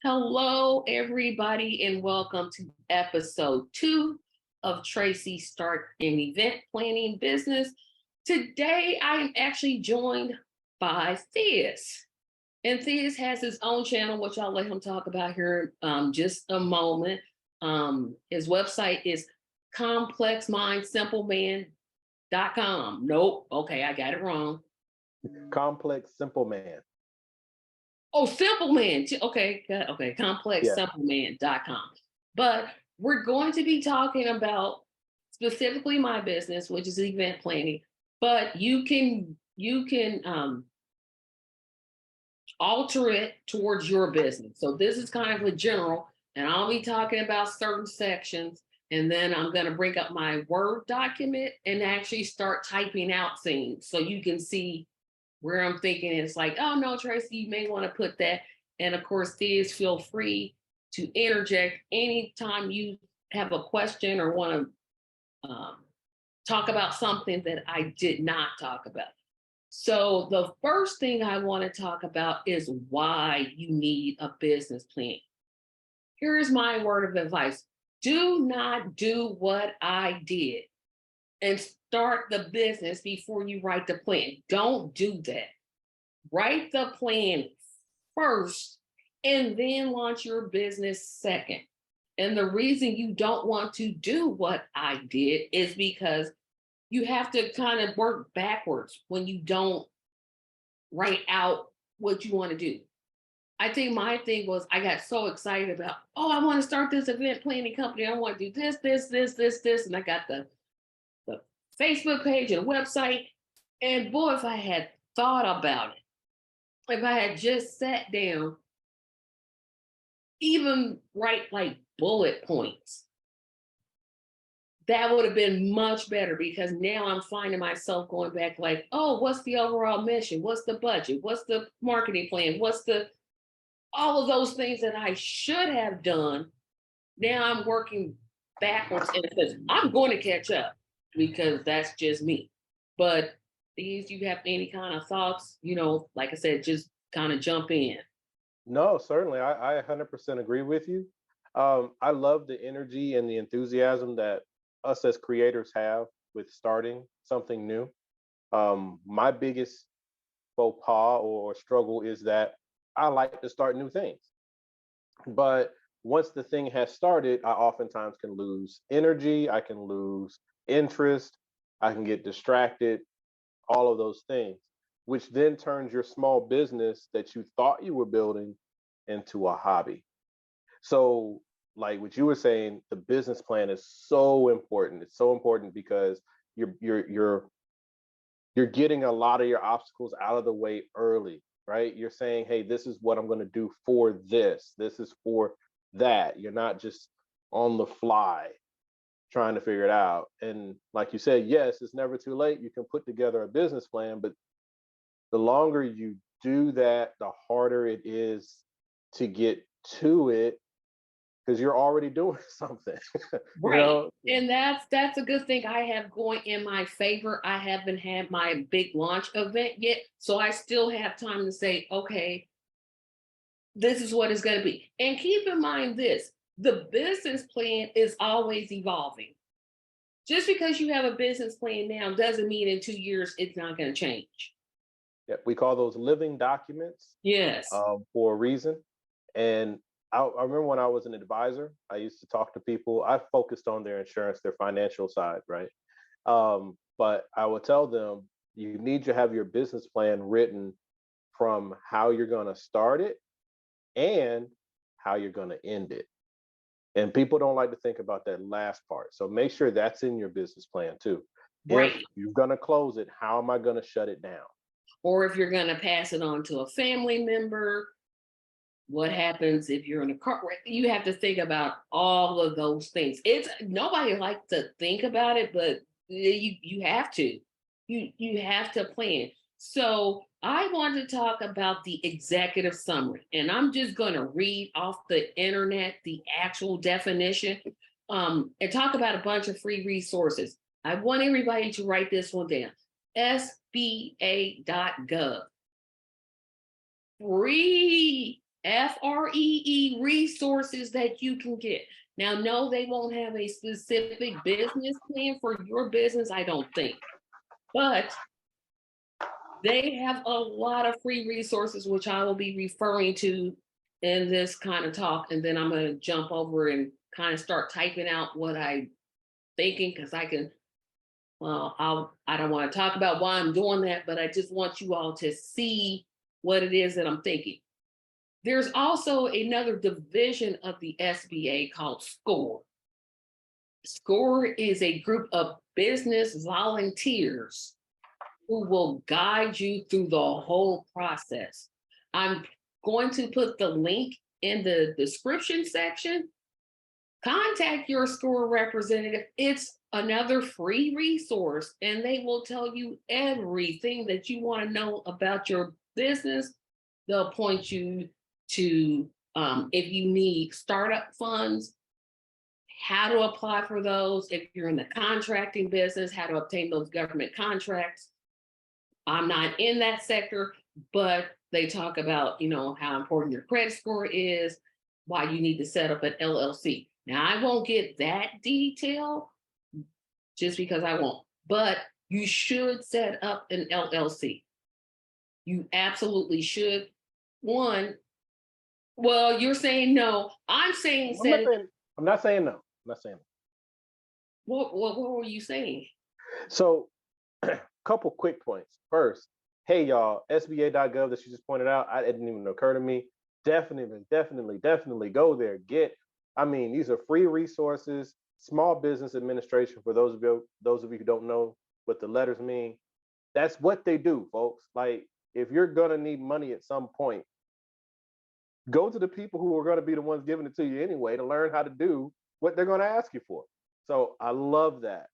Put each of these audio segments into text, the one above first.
Hello, everybody, and welcome to episode 2 of Tracy Start an Event Planning Business. Today, I am actually joined by Theus. And Theus has his own channel, which I'll let him talk about here in just a moment. His website is complexmindsimpleman.com. Nope. Okay, I got it wrong. Complex Simple Man. Oh, Simple Man. Okay, okay, Yeah. complexsimpleman.com. But we're going to be talking about specifically my business, which is event planning. But you can alter it towards your business. So this is kind of a general, and I'll be talking about certain sections, and then I'm going to bring up my Word document and actually start typing out things so you can see where I'm thinking it's like, oh no, Tracy, you may want to put that. And of course, please feel free to interject anytime you have a question or want to talk about something that I did not talk about. So the first thing I want to talk about is why you need a business plan. Here's my word of advice. Do not do what I did and start the business before you write the plan. Don't do that. Write the plan first and then launch your business second. And the reason you don't want to do what I did is because you have to kind of work backwards when you don't write out what you want to do. I think my thing was I got so excited about, oh, I want to start this event planning company. I want to do this. And I got the Facebook page and website. And boy, if I had thought about it, if I had just sat down, even write like bullet points, that would have been much better because now I'm finding myself going back like, oh, what's the overall mission? What's the budget? What's the marketing plan? What's the all of those things that I should have done. Now I'm working backwards and it says, I'm going to catch up because that's just me. But these, you have any kind of thoughts, like I said, just kind of jump in. No, certainly. I 100% agree with you. I love the energy and the enthusiasm that us as creators have with starting something new. My biggest faux pas or struggle is that I like to start new things. But once the thing has started, I oftentimes can lose energy, I can lose interest, I can get distracted, all of those things, which then turns your small business that you thought you were building into a hobby. So, like what you were saying, the business plan is so important. It's so important because you're you're getting a lot of your obstacles out of the way early, right? You're saying, hey, this is what I'm going to do for this. This is for that. You're not just on the fly trying to figure it out. And like you said, yes, it's never too late. You can put together a business plan, but the longer you do that, the harder it is to get to it because you're already doing something. you Right. know, And that's a good thing I have going in my favor. I haven't had my big launch event yet. So I still have time to say, okay, this is what it's going to be. And keep in mind this, the business plan is always evolving. Just because you have a business plan now doesn't mean in 2 years it's not going to change. yeah, we call those living documents Yes. for a reason. And I remember when I was an advisor, I used to talk to people. I focused on their insurance, their financial side, right? But I would tell them you need to have your business plan written from how you're going to start it and how you're going to end it. And people don't like to think about that last part. So make sure that's in your business plan too. If Right. you're going to close it, how am I going to shut it down? Or if you're going to pass it on to a family member, what happens if you're in a car? You have to think about all of those things. It's nobody likes to think about it, but you have to. You have to plan. So I want to talk about the executive summary, and I'm just going to read off the internet the actual definition, and talk about a bunch of free resources. I want everybody to write this one down. SBA.gov. Free FREE resources that you can get. Now, no, they won't have a specific business plan for your business, I don't think. But they have a lot of free resources, which I will be referring to in this kind of talk. And then I'm going to jump over and kind of start typing out what I'm thinking because I can. Well, I don't want to talk about why I'm doing that, but I just want you all to see what it is that I'm thinking. There's also another division of the SBA called SCORE. SCORE is a group of business volunteers who will guide you through the whole process. I'm going to put the link in the description section. Contact your SCORE representative. It's another free resource, and they will tell you everything that you want to know about your business. They'll point you to, if you need startup funds, how to apply for those. If you're in the contracting business, how to obtain those government contracts. I'm not in that sector, but they talk about, how important your credit score is, why you need to set up an LLC. Now, I won't get that detail just because I won't, but you should set up an LLC. You absolutely should. One, well, you're saying no. I'm saying set it. I'm not saying no. I'm not saying no. What were you saying? So, couple quick points. First, hey y'all, SBA.gov that you just pointed out, it didn't even occur to me. Definitely go there. These are free resources. Small Business Administration, for those of you who don't know what the letters mean, that's what they do, folks. Like, if you're gonna need money at some point, go to the people who are gonna be the ones giving it to you anyway to learn how to do what they're gonna ask you for. So I love that.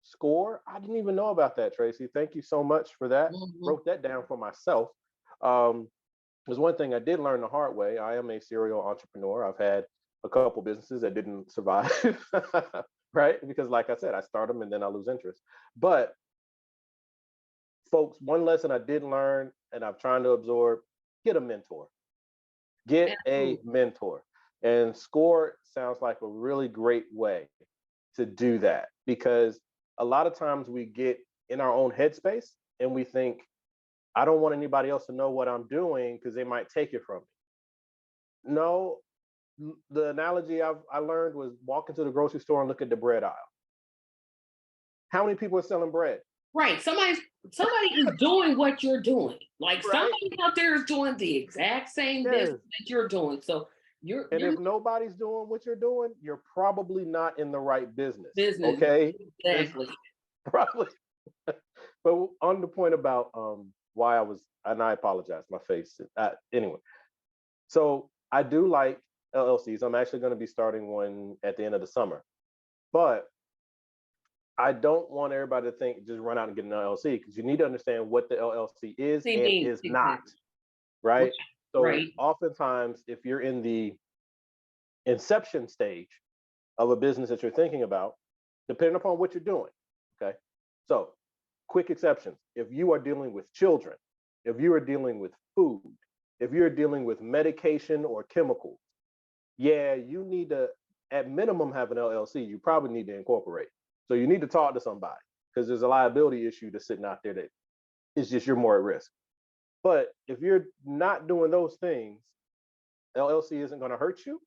SCORE, I didn't even know about that, Tracy. Thank you so much for that. Mm-hmm. Wrote that down for myself. There's one thing I did learn the hard way. I am a serial entrepreneur. I've had a couple businesses that didn't survive, right? Because like I said, I start them and then I lose interest. But folks, one lesson I did learn and I'm trying to absorb, get a mentor. Get a mentor. And SCORE sounds like a really great way to do that, because a lot of times we get in our own headspace and we think, I don't want anybody else to know what I'm doing because they might take it from me. No, the analogy I learned was walk into the grocery store and look at the bread aisle. How many people are selling bread? Right. Somebody is doing what you're doing. Like, right? Somebody out there is doing the exact same business that you're doing. So if nobody's doing what you're doing, you're probably not in the right business. Okay. Exactly. Probably. But on the point about why and I apologize, my face. Anyway, so I do like LLCs. I'm actually going to be starting one at the end of the summer. But I don't want everybody to think just run out and get an LLC, because you need to understand what the LLC is and is not, right? So oftentimes, if you're in the inception stage of a business that you're thinking about, depending upon what you're doing, okay? So quick exceptions. If you are dealing with children, if you are dealing with food, if you're dealing with medication or chemicals, yeah, you need to, at minimum, have an LLC. You probably need to incorporate. So you need to talk to somebody, because there's a liability issue that's sitting out there that is just, you're more at risk. But if you're not doing those things, LLC isn't going to hurt you.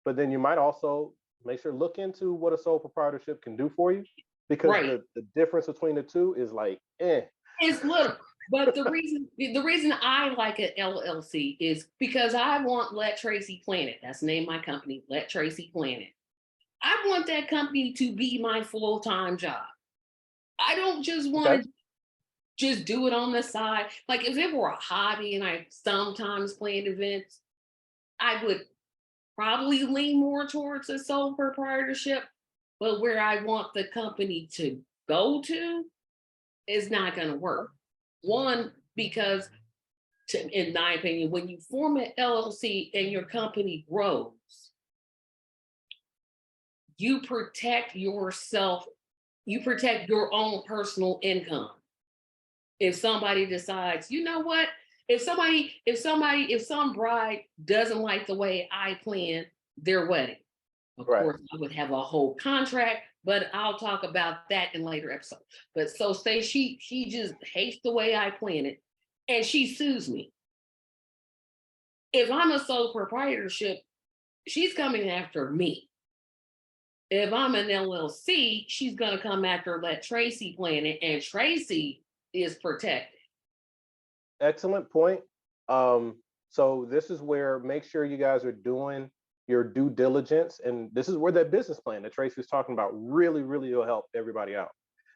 But then you might also make sure look into what a sole proprietorship can do for you, because the difference between the two is like, It's little. But the reason I like an LLC is because I want Let Tracy Planet. That's the name of my company, Let Tracy Planet. I want that company to be my full-time job. I don't just want to just do it on the side. Like, if it were a hobby and I sometimes planned events, I would probably lean more towards a sole proprietorship. But where I want the company to go to is not going to work. One, because in my opinion, when you form an LLC and your company grows, you protect yourself, you protect your own personal income. If somebody decides, you know what, if some bride doesn't like the way I plan their wedding, of Right. course, I would have a whole contract, but I'll talk about that in later episodes. But so say she just hates the way I plan it and she sues me. If I'm a sole proprietorship, she's coming after me. If I'm an LLC, she's gonna come after let Tracy plan it, and Tracy is protected. Excellent point. So this is where make sure you guys are doing your due diligence, and this is where that business plan that Tracy was talking about really, really will help everybody out.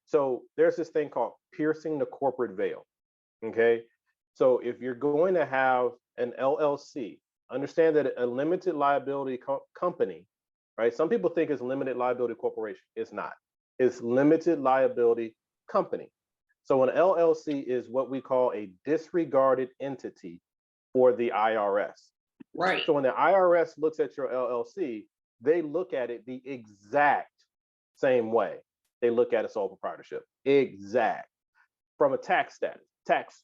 So there's this thing called piercing the corporate veil. Okay. So if you're going to have an LLC, understand that a limited liability company, right? Some people think it's limited liability corporation. It's not. It's limited liability company. So an LLC is what we call a disregarded entity for the IRS. Right. So when the IRS looks at your LLC, they look at it the exact same way they look at a sole proprietorship. Exact. From a tax status, tax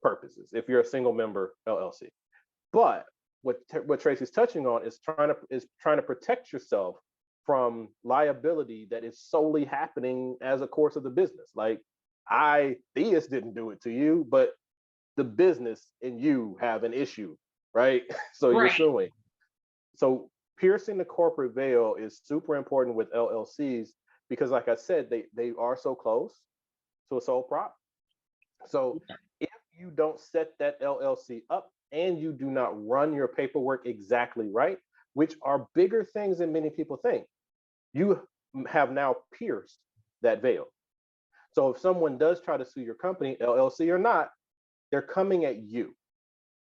purposes, if you're a single member LLC. But what Tracy's touching on is trying to protect yourself from liability that is solely happening as a course of the business. Like Theus didn't do it to you, but the business and you have an issue, right? So you're Right. suing. So piercing the corporate veil is super important with LLCs because, like I said, they are so close to a sole prop. So if you don't set that LLC up and you do not run your paperwork exactly right, which are bigger things than many people think, you have now pierced that veil. So if someone does try to sue your company, LLC or not, they're coming at you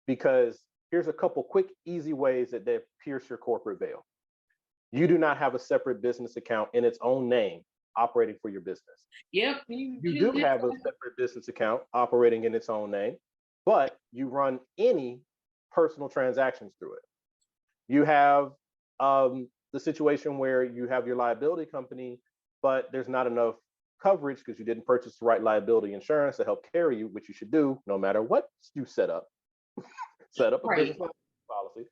because here's a couple quick, easy ways that they pierce your corporate veil. You do not have a separate business account in its own name operating for your business. Yep. You do have a separate business account operating in its own name, but you run any personal transactions through it. You have the situation where you have your liability company, but there's not enough coverage because you didn't purchase the right liability insurance to help carry you, which you should do no matter what you set up. Set up a Right. business policy,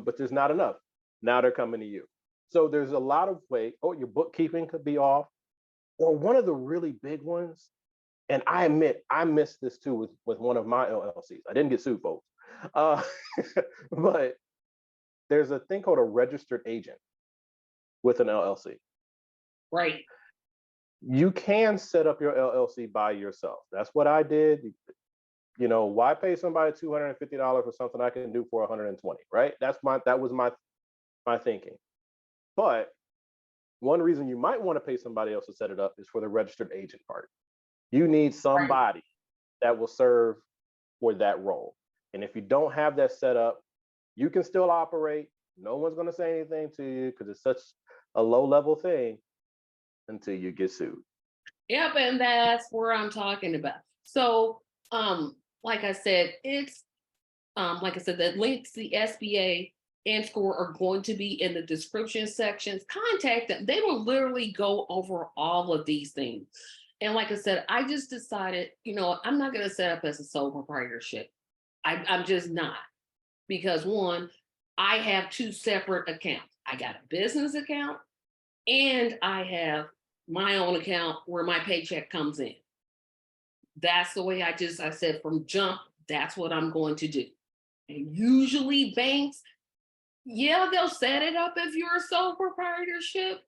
but there's not enough. Now they're coming to you. So there's a lot of ways. Oh, your bookkeeping could be off. Or one of the really big ones, and I admit I missed this too with one of my LLCs. I didn't get sued, folks. Uh, but there's a thing called a registered agent with an LLC. Right. You can set up your LLC by yourself. That's what I did. You know, why pay somebody $250 for something I can do for 120, right? That was my thinking. But one reason you might want to pay somebody else to set it up is for the registered agent part. You need somebody that will serve for that role. And if you don't have that set up, you can still operate. No one's going to say anything to you because it's such a low level thing until you get sued. Yep, and that's where I'm talking about. So, like I said, the links, the SBA and SCORE are going to be in the description sections. Contact them. They will literally go over all of these things. And like I said, I just decided, I'm not going to set up as a sole proprietorship. I'm just not. Because one, I have two separate accounts. I got a business account and I have my own account where my paycheck comes in. That's the way I said from jump, that's what I'm going to do. And usually banks, yeah, they'll set it up if you're a sole proprietorship.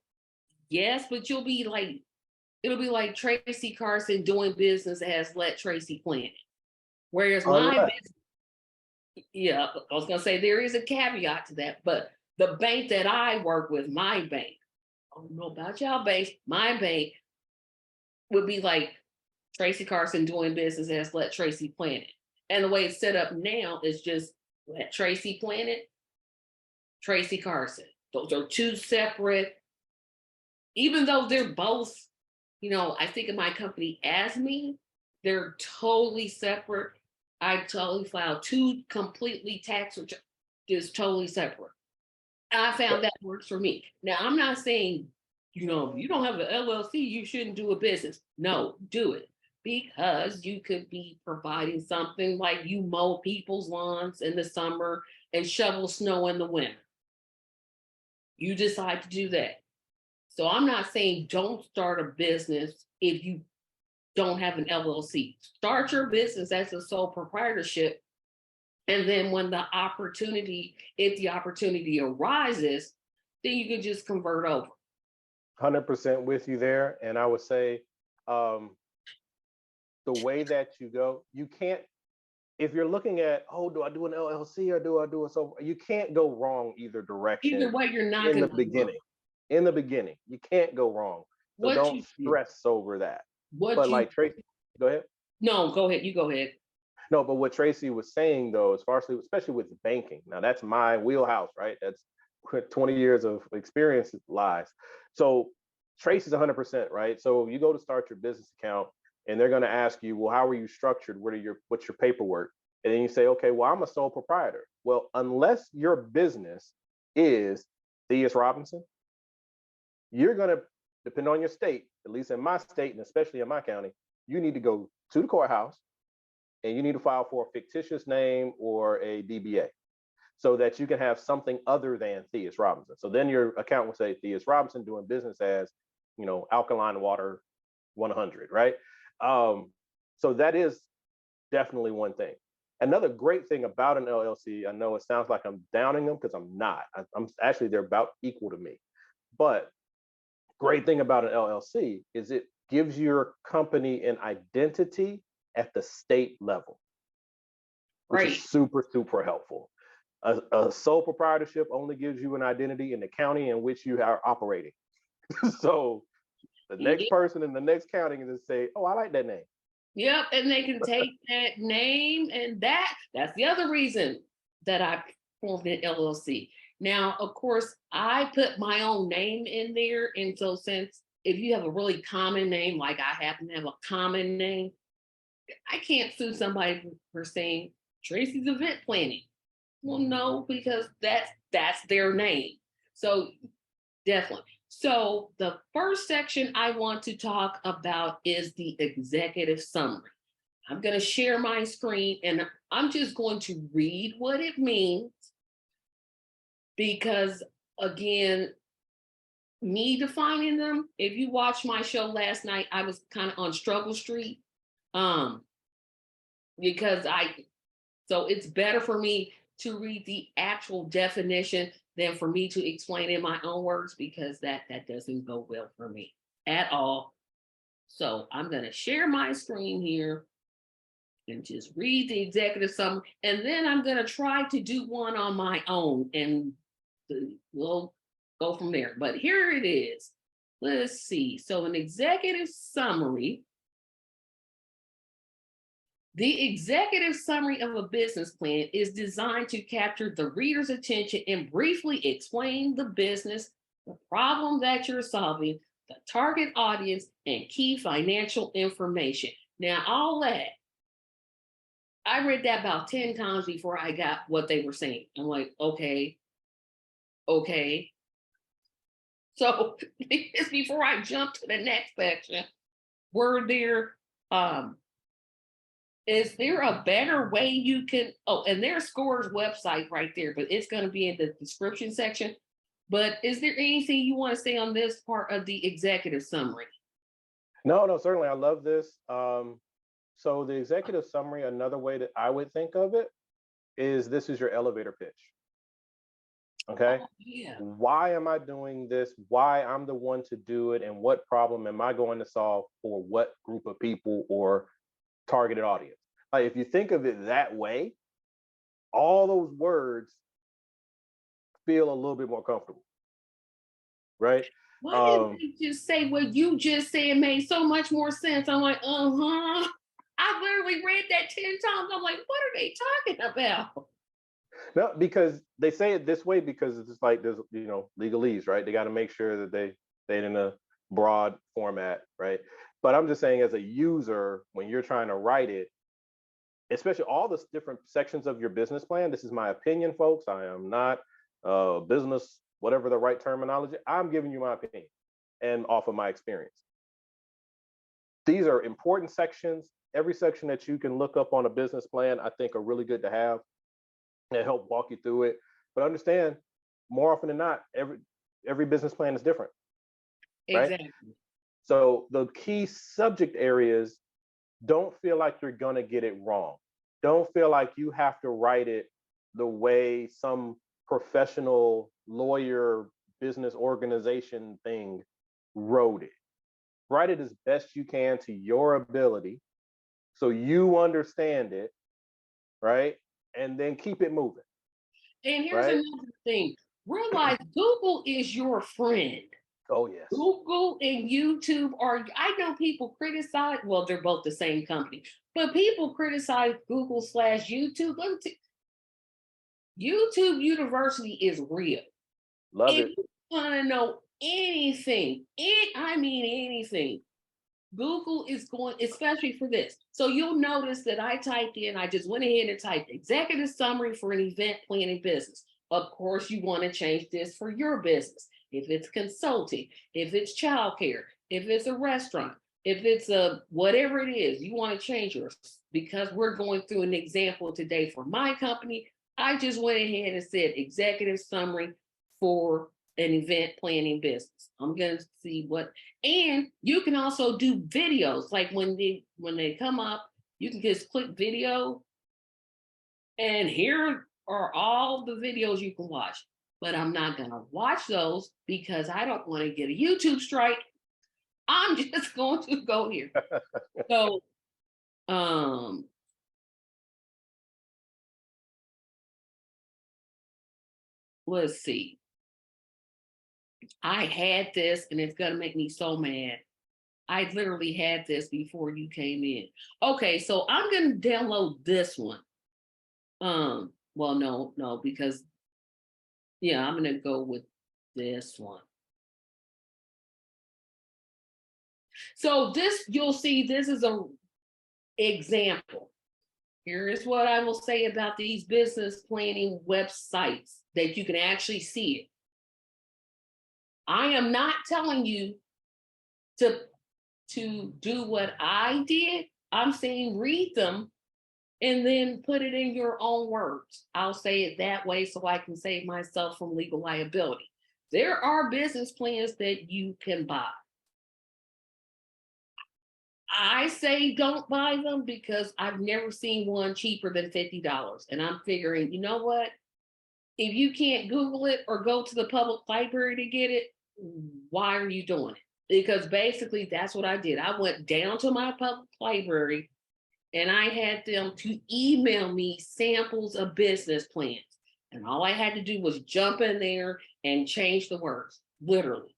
Yes, but it'll be like Tracy Carson doing business as Let Tracy Plan It. Whereas my business, yeah, I was gonna say there is a caveat to that, but the bank that I work with, my bank, I don't know about y'all banks, my bank would be like Tracy Carson doing business as Let Tracy Plan It. And the way it's set up now is just Let Tracy Plan It, Tracy Carson. Those are two separate, even though they're both, I think of my company as me, they're totally separate. I totally filed two completely tax returns, just totally separate. I found that works for me. Now, I'm not saying, you don't have an LLC, you shouldn't do a business. No, do it. because you could be providing something like you mow people's lawns in the summer and shovel snow in the winter. You decide to do that. So I'm not saying don't start a business if you don't have an LLC. Start your business as a sole proprietorship. And then when the opportunity, if the opportunity arises, then you can just convert over. 100% with you there. And I would say um, the way that you go, you can't, if you're looking at, oh, do I do an LLC or do I do a so, you can't go wrong either Either direction way, you're not in going the to go wrong. beginning. In the beginning, you can't go wrong. So What don't you do, stress over that. what But you like Tracy, go ahead. no, go ahead. You go ahead. No, but what Tracy was saying though, as far as especially with banking, now that's my wheelhouse, right? That's where 20 years of experience lies. So Tracy's 100%, right? So you go to start your business account and they're going to ask you, well, how are you structured? What's your paperwork? And then you say, okay, well, I'm a sole proprietor. Well, unless your business is Theus Robinson, you're going to, depend on your state, at least in my state and especially in my county, you need to go to the courthouse and you need to file for a fictitious name or a DBA so that you can have something other than Theus Robinson. So then your account will say Theus Robinson doing business as, Alkaline Water 100, right? So that is definitely one thing. Another great thing about an LLC, I know it sounds like I'm downing them because I'm not. I'm actually, they're about equal to me. But great thing about an LLC is it gives your company an identity at the state level, which is Right. super, super helpful. A sole proprietorship only gives you an identity in the county in which you are operating. So the next person in the next county can just say, oh, I like that name. Yep, and they can take that name and that's the other reason that I formed an LLC. Now, of course, I put my own name in there. And so since if you have a really common name, like I happen to have a common name, I can't sue somebody for saying Tracy's event planning. Well, no, because that's their name. So definitely. So the first section I want to talk about is the executive summary. I'm going to share my screen and I'm just going to read what it means because, again, me defining them, if you watched my show last night, I was kind of on struggle street um, because so it's better for me to read the actual definition than for me to explain in my own words because that doesn't go well for me at all. So I'm going to share my screen here and just read the executive summary. And then I'm going to try to do one on my own and we'll go from there. But here it is. Let's see. So, an executive summary. The executive summary of a business plan is designed to capture the reader's attention and briefly explain the business, the problem that you're solving, the target audience, and key financial information. Now, all that I read that about 10 times before I got what they were saying. I'm like, okay, okay. So it's before I jump to the next section. Were there is there a better way you can and there's Scores website right there, but it's going to be in the description section. But is there anything you want to say on this part of the executive summary? No, no, certainly. I love this. So the executive summary, another way that I would think of it is this is your elevator pitch. Okay. Oh, yeah. Why am I doing this? Why I'm the one to do it? And what problem am I going to solve for what group of people or targeted audience? Like if you think of it that way, all those words feel a little bit more comfortable, right? Why didn't Um, they just say what you just said made so much more sense? I'm like, uh-huh. I literally read that 10 times. I'm like, what are they talking about? no, because they say it this way because it's just like there's legalese, right? They got to make sure that they in a broad format, right? But I'm just saying as a user, when you're trying to write it, especially all the different sections of your business plan. This is my opinion, folks. I am not business, whatever the right terminology. I'm giving you my opinion and off of my experience. These are important sections. Every section that you can look up on a business plan, I think, are really good to have and help walk you through it. But understand, more often than not, every business plan is different, right? Exactly. So the key subject areas, don't feel like you're gonna get it wrong. Don't feel like you have to write it the way some professional lawyer business organization thing wrote it. Write it as best you can to your ability so you understand it, right? And then keep it moving, And here's right? another thing. Realize Google is your friend. Oh, yes. Google and YouTube are, I know people criticize, well, they're both the same company, but people criticize Google slash YouTube. YouTube University is real. Love If it. you want to know anything, I mean anything, Google is going, especially for this. So you'll notice that I typed in, I just went ahead and typed executive summary for an event planning business. Of course, you want to change this for your business. If it's consulting, if it's childcare, if it's a restaurant, if it's a whatever it is, you want to change yours. Because we're going through an example today for my company, I just went ahead and said executive summary for an event planning business. I'm going to see what, and you can also do videos. Like when they come up, you can just click video, and here are all the videos you can watch. But I'm not gonna watch those because I don't want to get a YouTube strike. I'm just going to go here. So um let's see. I had this and it's gonna make me so mad. I literally had this before you came in. Okay, so I'm gonna download this one. Well, no, because yeah, I'm gonna go with this one. So this, you'll see, this is a example. Here is what I will say about these business planning websites that you can actually see it. I am not telling you to do what I did. I'm saying read them and then put it in your own words. I'll say it that way so I can save myself from legal liability. There are business plans that you can buy. I say don't buy them because I've never seen one cheaper than $50. And I'm figuring, you know what? If you can't Google it or go to the public library to get it, why are you doing it? Because basically that's what I did. I went down to my public library and I had them to email me samples of business plans. And all I had to do was jump in there and change the words, literally.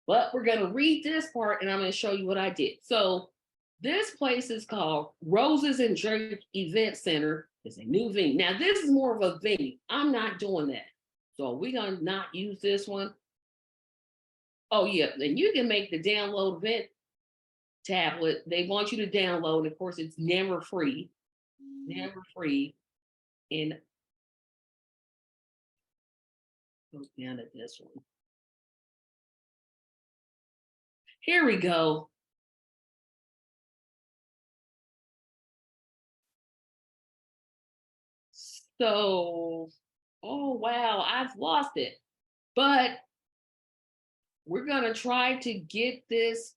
But we're going to read this part and I'm going to show you what I did. So this place is called Roses and Drake Event Center. It's a new venue. Now, this is more of a venue. I'm not doing that. So we're going to not use this one. Oh, yeah. And you can make the download event tablet. They want you to download. Of course, it's never free. Never free. And go down to this one. Here we go. So, oh, wow. I've lost it. But we're going to try to get this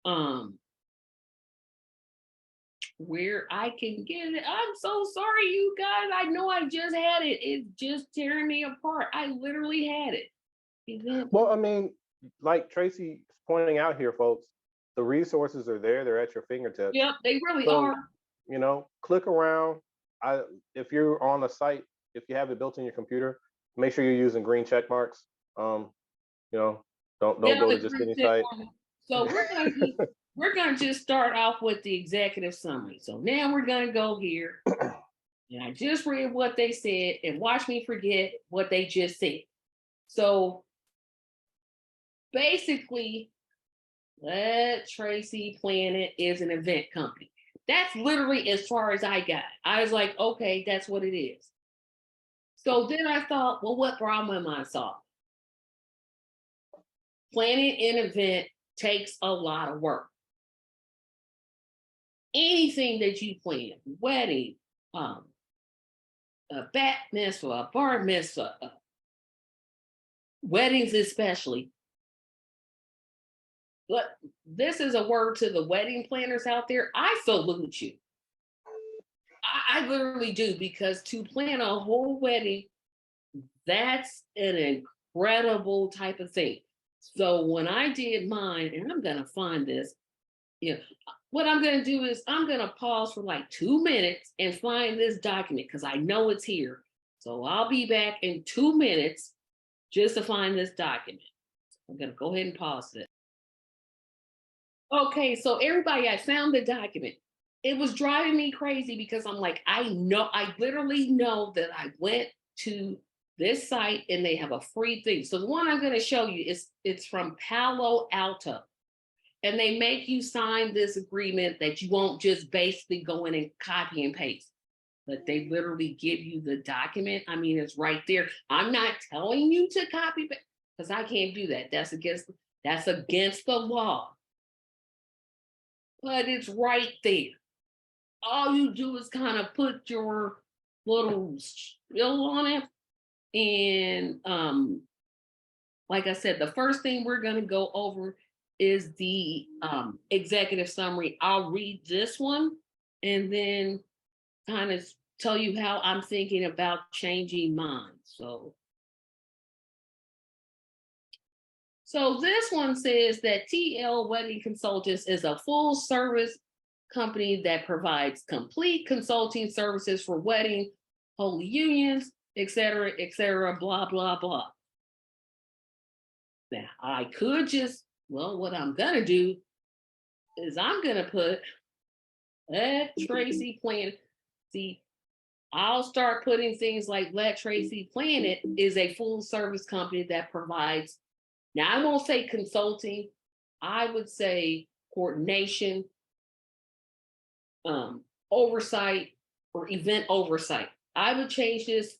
um where I can get it. I'm so sorry, you guys. I know I just had it. It's just tearing me apart. I literally had it. Well, I mean, like Tracy is pointing out here, folks, the resources are there. They're at your fingertips. Yep, they really are. So, click around. I If you're on a site, if you have it built in your computer, make sure you're using green check marks. You know, don't Yeah, go the to just green any check site. mark. So we're gonna just start off with the executive summary. So now we're gonna go here, and I just read what they said, and watch me forget what they just said. So basically, Let Tracy Planet is an event company. That's literally as far as I got. I was like, okay, that's what it is. So then I thought, well, what problem am I solving? Planning an event takes a lot of work. anything that you plan, wedding, um, a bat mitzvah, a bar mitzvah, weddings especially. But this is a word to the wedding planners out there. I salute you. I literally do, because to plan a whole wedding, that's an incredible type of thing. So when I did mine, and I'm gonna find this, yeah, what I'm gonna do is I'm gonna pause for like 2 minutes and find this document because I know it's here. So I'll be back in 2 minutes just to find this document. I'm gonna go ahead and pause it. Okay, so everybody, I found the document. It was driving me crazy because I'm like, I literally know that I went to this site and they have a free thing. So the one I'm going to show you is it's from Palo Alto. And they make you sign this agreement that you won't just basically go in and copy and paste, but they literally give you the document. I mean, it's right there. I'm not telling you to copy because I can't do that. That's against the law. But it's right there. All you do is kind of put your little spill on it. And like I said, the first thing we're going to go over is the executive summary. I'll read this one and then kind of tell you how I'm thinking about changing mine. So this one says that TL Wedding Consultants is a full service company that provides complete consulting services for wedding, holy unions, et cetera, blah, blah, blah. Now, I could just, well, what I'm going to do is I'm going to put let Tracy plan. See, I'll start putting things like Let Tracy Plan It is a full service company that provides, now I won't say consulting, I would say coordination, oversight, or event oversight. I would change this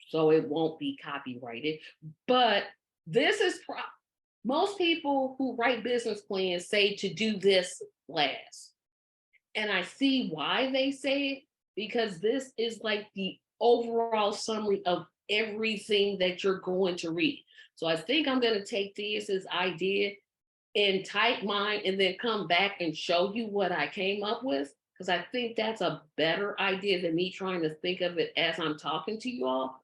so it won't be copyrighted. But this is most people who write business plans say to do this last. And I see why they say it, because this is like the overall summary of everything that you're going to read. So I think I'm going to take this as idea and type mine and then come back and show you what I came up with, because I think that's a better idea than me trying to think of it as I'm talking to you all.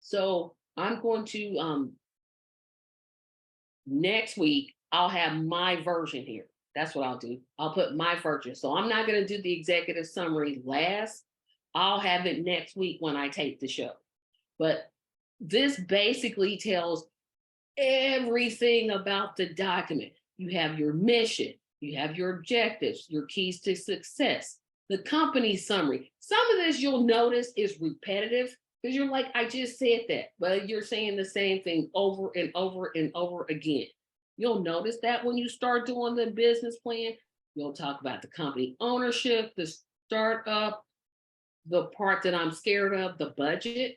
So I'm going to next week I'll have my version here. That's what I'll do. I'll put my version. So I'm not going to do the executive summary last. I'll have it next week when I tape the show. But this basically tells everything about the document. You have your mission, you have your objectives, your keys to success, the company summary. Some of this you'll notice is repetitive because you're like, I just said that, but you're saying the same thing over and over and over again. You'll notice that when you start doing the business plan, you'll talk about the company ownership, the startup, the part that I'm scared of, the budget.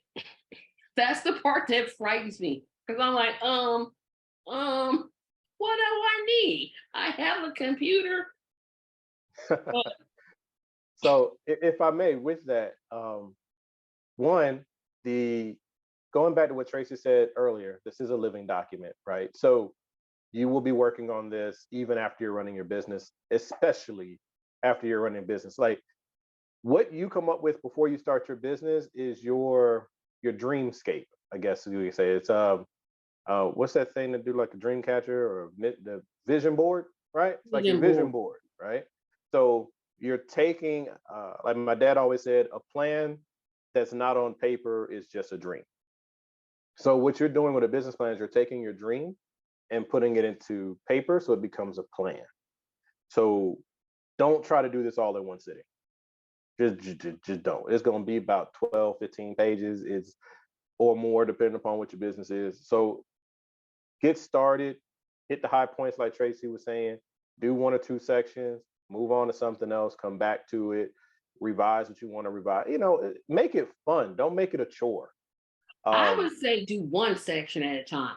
That's the part that frightens me because I'm like, what do I need? I have a computer. So if I may, with that, one, going back to what Tracy said earlier, this is a living document, right? So you will be working on this even after you're running your business, especially after you're running a business. Like what you come up with before you start your business is your dreamscape, I guess you would say. It's what's that thing to do, like a dream catcher or the vision board, right? It's like your vision board, right? So you're taking, like my dad always said, a plan that's not on paper is just a dream. So what you're doing with a business plan is you're taking your dream and putting it into paper so it becomes a plan. So don't try to do this all in one sitting. Just don't. It's going to be about 12, 15 pages or more, depending upon what your business is. So get started, hit the high points like Tracy was saying, do 1 or 2 sections, move on to something else, come back to it, revise what you want to revise. Make it fun. Don't make it a chore. I would say do 1 section at a time.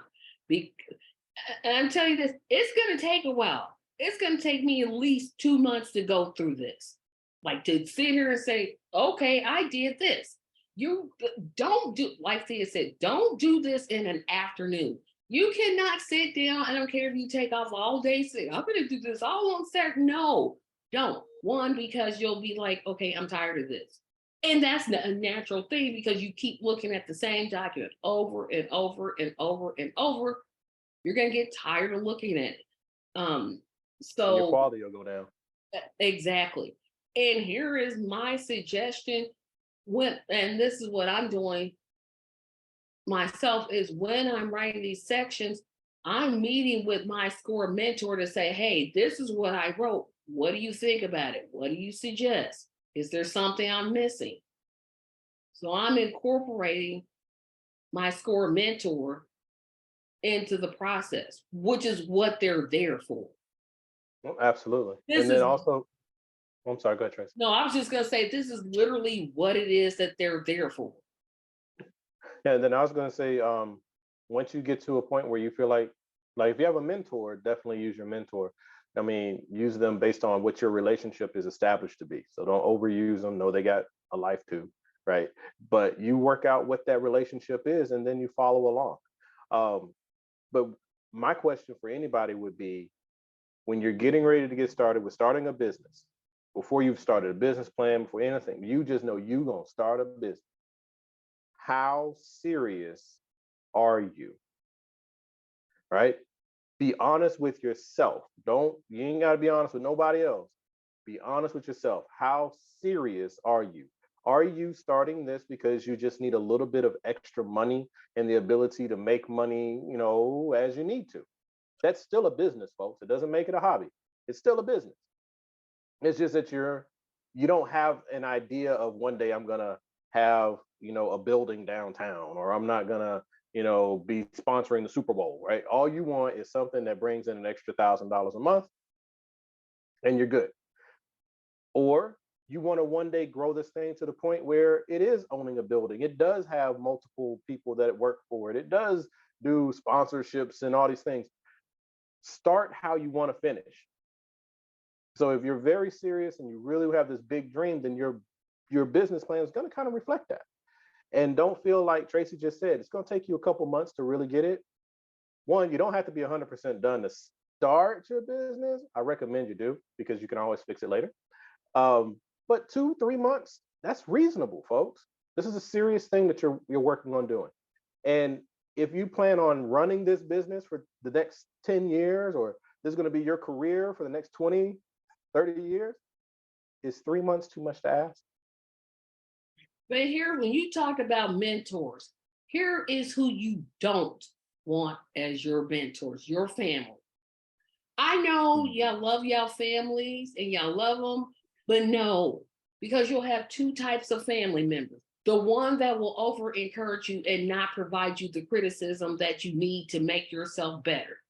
And I'm telling you this, it's going to take a while. it's going to take me at least 2 months to go through this. Like to sit here and say, okay, I did this. You don't do, like Thea said, don't do this in an afternoon. You cannot sit down. I don't care if you take off all day, say, I'm going to do this all on Saturday. No, don't. One, because you'll be like, okay, I'm tired of this. And that's a natural thing because you keep looking at the same document over and over and over and over. You're going to get tired of looking at it. Um, And your so quality will go down. exactly. And here is my suggestion when, and this is what I'm doing myself, is when I'm writing these sections, I'm meeting with my score mentor to say, hey, this is what I wrote. What do you think about it? What do you suggest? Is there something I'm missing? So I'm incorporating my score mentor into the process, which is what they're there for. Well, absolutely. This And then is also, I'm sorry, go ahead, Tracy. No, I was just gonna say this is literally what it is that they're there for. Yeah, and then I was going to say, once you get to a point where you feel like if you have a mentor, definitely use your mentor. I mean, use them based on what your relationship is established to be. So don't overuse them. Know they got a life too, right? But you work out what that relationship is, and then you follow along. But my question for anybody would be, when you're getting ready to get started with starting a business, before you've started a business plan, before anything, you just know you're going to start a business. How serious are you? Right? Be honest with yourself. You ain't got to be honest with nobody else. Be honest with yourself. How serious are you? Are you starting this because you just need a little bit of extra money and the ability to make money, as you need to? That's still a business, folks. It doesn't make it a hobby. It's still a business. It's just that you don't have an idea of one day I'm gonna have, a building downtown, or I'm not gonna, be sponsoring the Super Bowl, right? All you want is something that brings in an extra $1,000 a month and you're good. Or you want to one day grow this thing to the point where it is owning a building. It does have multiple people that work for it. It does do sponsorships and all these things. Start how you want to finish. So if you're very serious and you really have this big dream, then your business plan is going to kind of reflect that. And don't feel like Tracy just said, it's going to take you a couple months to really get it. One, you don't have to be 100% done to start your business. I recommend you do, because you can always fix it later. But 2-3 months, that's reasonable, folks. This is a serious thing that you're working on doing. And if you plan on running this business for the next 10 years, or this is going to be your career for the next 20, 30 years, is 3 months too much to ask? But here, when you talk about mentors, here is who you don't want as your mentors, your family. I know y'all love y'all families and y'all love them, but no, because you'll have two types of family members. The one that will over encourage you and not provide you the criticism that you need to make yourself better.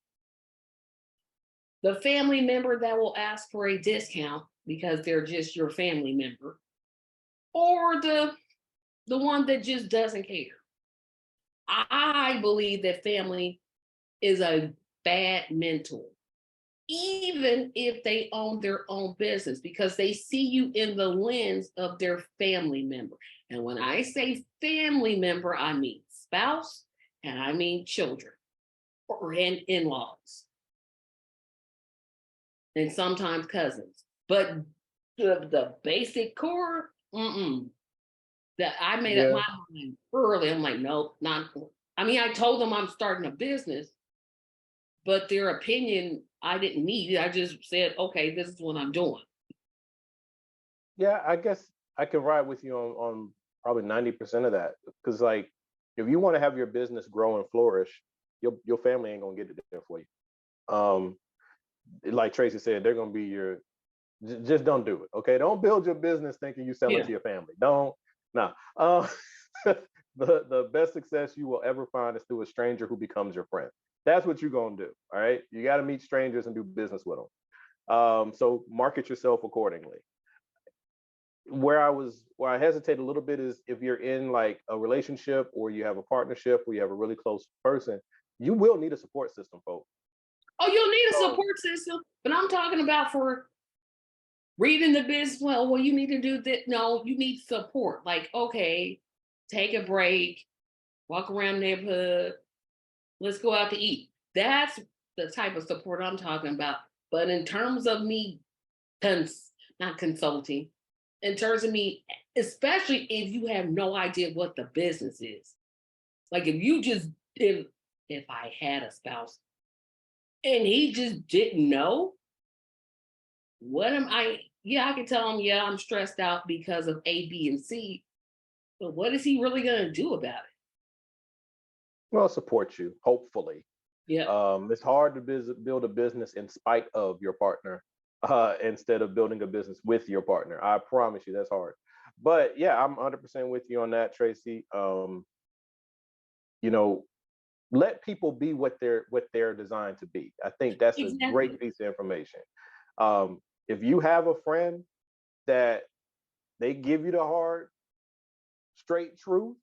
The family member that will ask for a discount because they're just your family member, or the one that just doesn't care. I believe that family is a bad mentor, even if they own their own business, because they see you in the lens of their family member. And when I say family member, I mean spouse and I mean children or in-laws and sometimes cousins. But the basic core, that I made up Yeah. my mind early. I'm like, nope, not. I mean, I told them I'm starting a business, but their opinion I didn't need. I just said, okay, this is what I'm doing. Yeah, I guess I can ride with you on probably 90% of that. Because like, if you want to have your business grow and flourish, your family ain't gonna get it there for you. Like Tracy said, they're gonna be just don't do it. Okay. Don't build your business thinking you selling Yeah. to your family. Don't. No. The best success you will ever find is through a stranger who becomes your friend. That's what you're gonna do. All right. You got to meet strangers and do business with them. So market yourself accordingly. Where I hesitate a little bit is if you're in like a relationship or you have a partnership or you have a really close person, you will need a support system, folks. Oh, you'll need a So, support system, but I'm talking about for reading the business. Well, you need to do that. No, you need support. Like, okay, take a break, walk around the neighborhood, let's go out to eat. That's the type of support I'm talking about. But in terms of me, not consulting, in terms of me, especially if you have no idea what the business is. Like if you just if I had a spouse and he just didn't know, what am I? Yeah, I can tell him, yeah, I'm stressed out because of A, B, and C. But what is he really going to do about it? well, support you, hopefully. Yeah, It's hard to build a business in spite of your partner instead of building a business with your partner. I promise you that's hard. But yeah, I'm 100% with you on that, Tracy. You know, let people be what they're designed to be. I think that's a exactly. great piece of information. If you have a friend that they give you the hard, straight truth,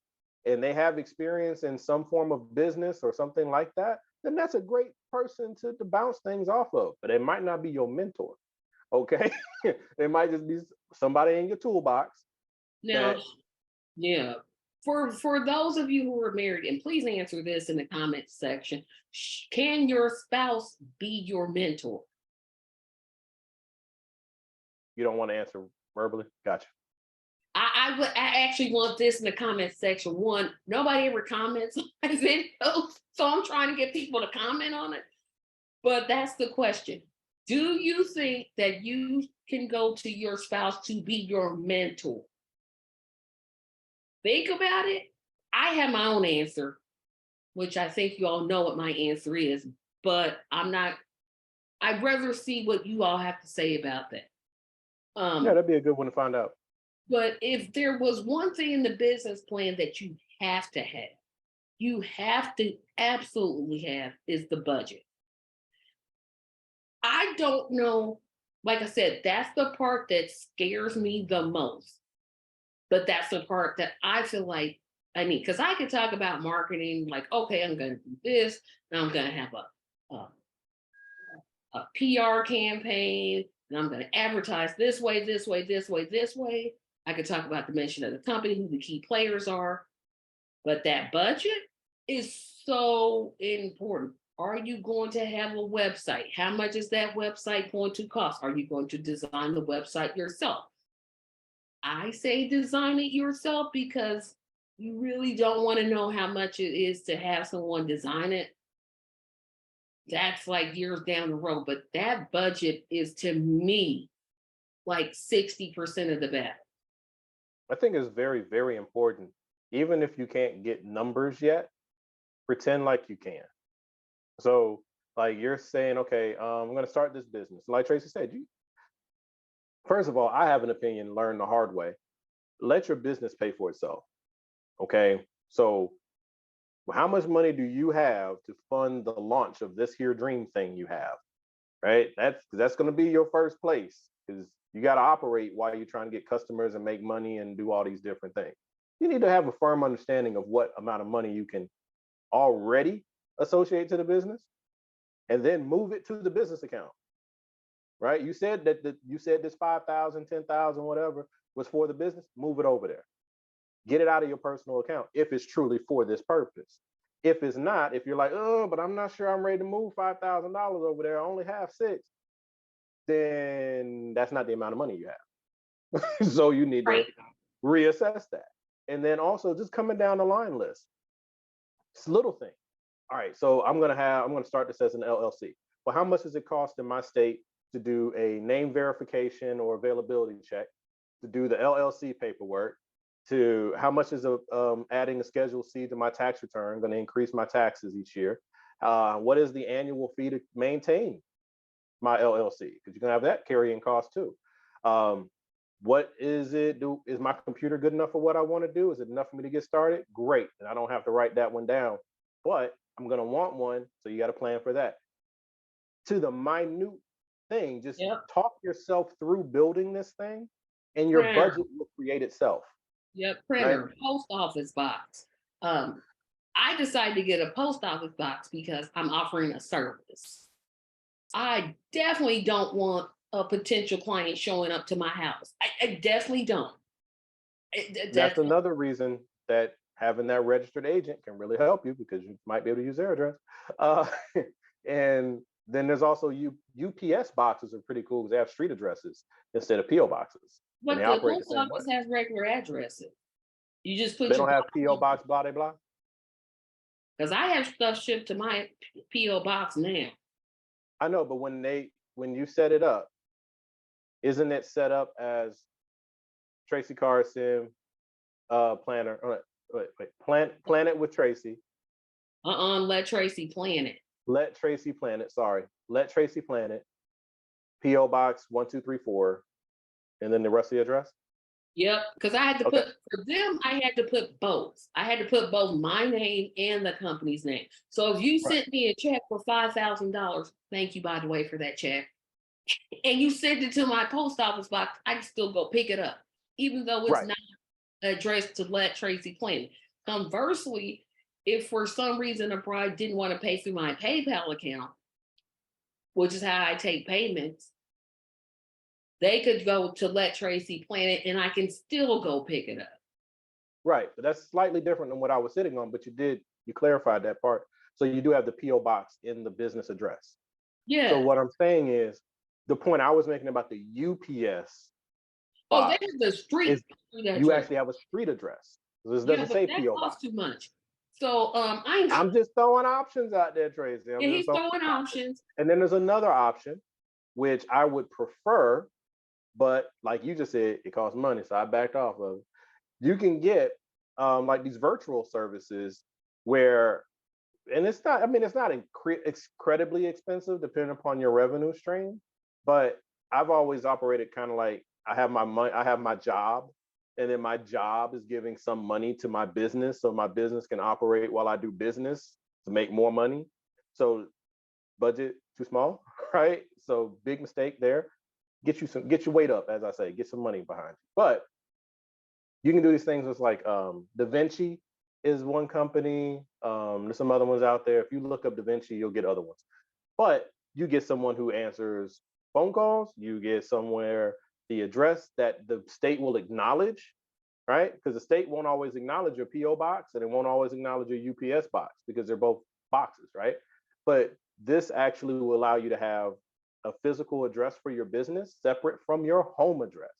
and they have experience in some form of business or something like that, then that's a great person to bounce things off of. But it might not be your mentor. Okay. It might just be somebody in your toolbox Now, that yeah. For those of you who are married, and please answer this in the comments section. Can your spouse be your mentor? you don't want to answer verbally. Gotcha. I actually want this in the comments section. One, nobody ever comments on my videos, so I'm trying to get people to comment on it. But that's the question. Do you think that you can go to your spouse to be your mentor? Think about it. I have my own answer, which I think you all know what my answer is, but I'm not, I'd rather see what you all have to say about that. Yeah, Um, that'd be a good one to find out. but if there was one thing in the business plan that you have to absolutely have is the budget. I don't know. Like I said, that's the part that scares me the most. But that's the part that I feel like I need because I could talk about marketing, like, okay, I'm going to do this, and I'm going to have a PR campaign, and I'm going to advertise this way, this way, this way, this way. I could talk about the mission of the company, who the key players are, but that budget is so important. Are you going to have a website? How much is that website going to cost? Are you going to design the website yourself? I say design it yourself because you really don't want to know how much it is to have someone design it. That's like years down the road. But that budget is to me like 60% of the battle. I think it's very, very important. Even if you can't get numbers yet, pretend like you can. So, like you're saying, okay, I'm going to start this business. Like Tracy said, you first of all, I have an opinion. Learn the hard way. Let your business pay for itself. Okay, so how much money do you have to fund the launch of this here dream thing you have? Right, that's going to be your first place because you got to operate while you're trying to get customers and make money and do all these different things. You need to have a firm understanding of what amount of money you can already associate to the business and then move it to the business account. Right, you said you said this 5,000, 10,000, whatever was for the business. Move it over there. Get it out of your personal account if it's truly for this purpose. If it's not, if you're like, oh, but I'm not sure I'm ready to move $5,000 over there, I only have six, then that's not the amount of money you have. So you need Right. to reassess that. And then also just coming down the line list. It's a little thing. All right, so I'm gonna start this as an LLC. Well, how much does it cost in my state to do a name verification or availability check, to do the LLC paperwork, to how much is adding a Schedule C to my tax return going to increase my taxes each year? What is the annual fee to maintain my LLC? Because you're gonna have that carrying cost too. Um, what is it? Is my computer good enough for what I want to do? Is it enough for me to get started? Great, and I don't have to write that one down. But I'm gonna want one, so you got to plan for that. To the minute thing, just Yep. talk yourself through building this thing, and your Printer. budget will create itself. Yep. Right? Printer. Post office box. Um, I decided to get a post office box because I'm offering a service. I definitely don't want a potential client showing up to my house. I definitely don't. That's That's another reason that having that registered agent can really help you because you might be able to use their address. Uh, and then there's also UPS boxes are pretty cool because they have street addresses instead of PO boxes, and they what the operate the post same way. office has regular addresses. You just They put your don't have box PO box blah blah blah. because I have stuff shipped to my PO box now. I know, but when you set it up, isn't it set up as Tracy Carson planner? Plan it with Tracy. Let Tracy plan it. Let Tracy plan it. Sorry, let Tracy plan it. PO Box 1234, and then the rest of the address. Yep, because I had to Okay. put for them. I had to put both. I had to put both my name and the company's name. So if you Right. sent me a check for $5,000, thank you by the way for that check, and you sent it to my post office box, I can still go pick it up, even though it's Right. not addressed to let Tracy plan it. Conversely, if for some reason a bride didn't want to pay through my PayPal account, which is how I take payments, they could go to let Tracy plan it, and I can still go pick it up. Right. But that's slightly different than what I was sitting on. But you clarified that part. So you do have the PO Box in the business address. So Yeah. what I'm saying is the point I was making about the UPS Oh, there's box the is street you address. actually have a street address. This Yeah, doesn't but say that PO costs Box. too much. So I'm I'm just throwing options out there, Tracy. I'm yeah, just he's throwing throwing options. options. And then there's another option, which I would prefer, but like you just said, it costs money. So I backed off of it. You can get like these virtual services where, and it's not, I mean, it's not incredibly expensive depending upon your revenue stream, but I've always operated kind of like I have my money, I have my job, and then my job is giving some money to my business so my business can operate while I do business to make more money. So budget too small, right? So big mistake there. Get your weight up, as I say, get some money behind you. But you can do these things with like Da Vinci is one company. There's some other ones out there. If you look up Da Vinci, you'll get other ones. But you get someone who answers phone calls. You get somewhere the address that the state will acknowledge, right? Because the state won't always acknowledge your PO box and it won't always acknowledge your UPS box because they're both boxes, right? But this actually will allow you to have a physical address for your business separate from your home address.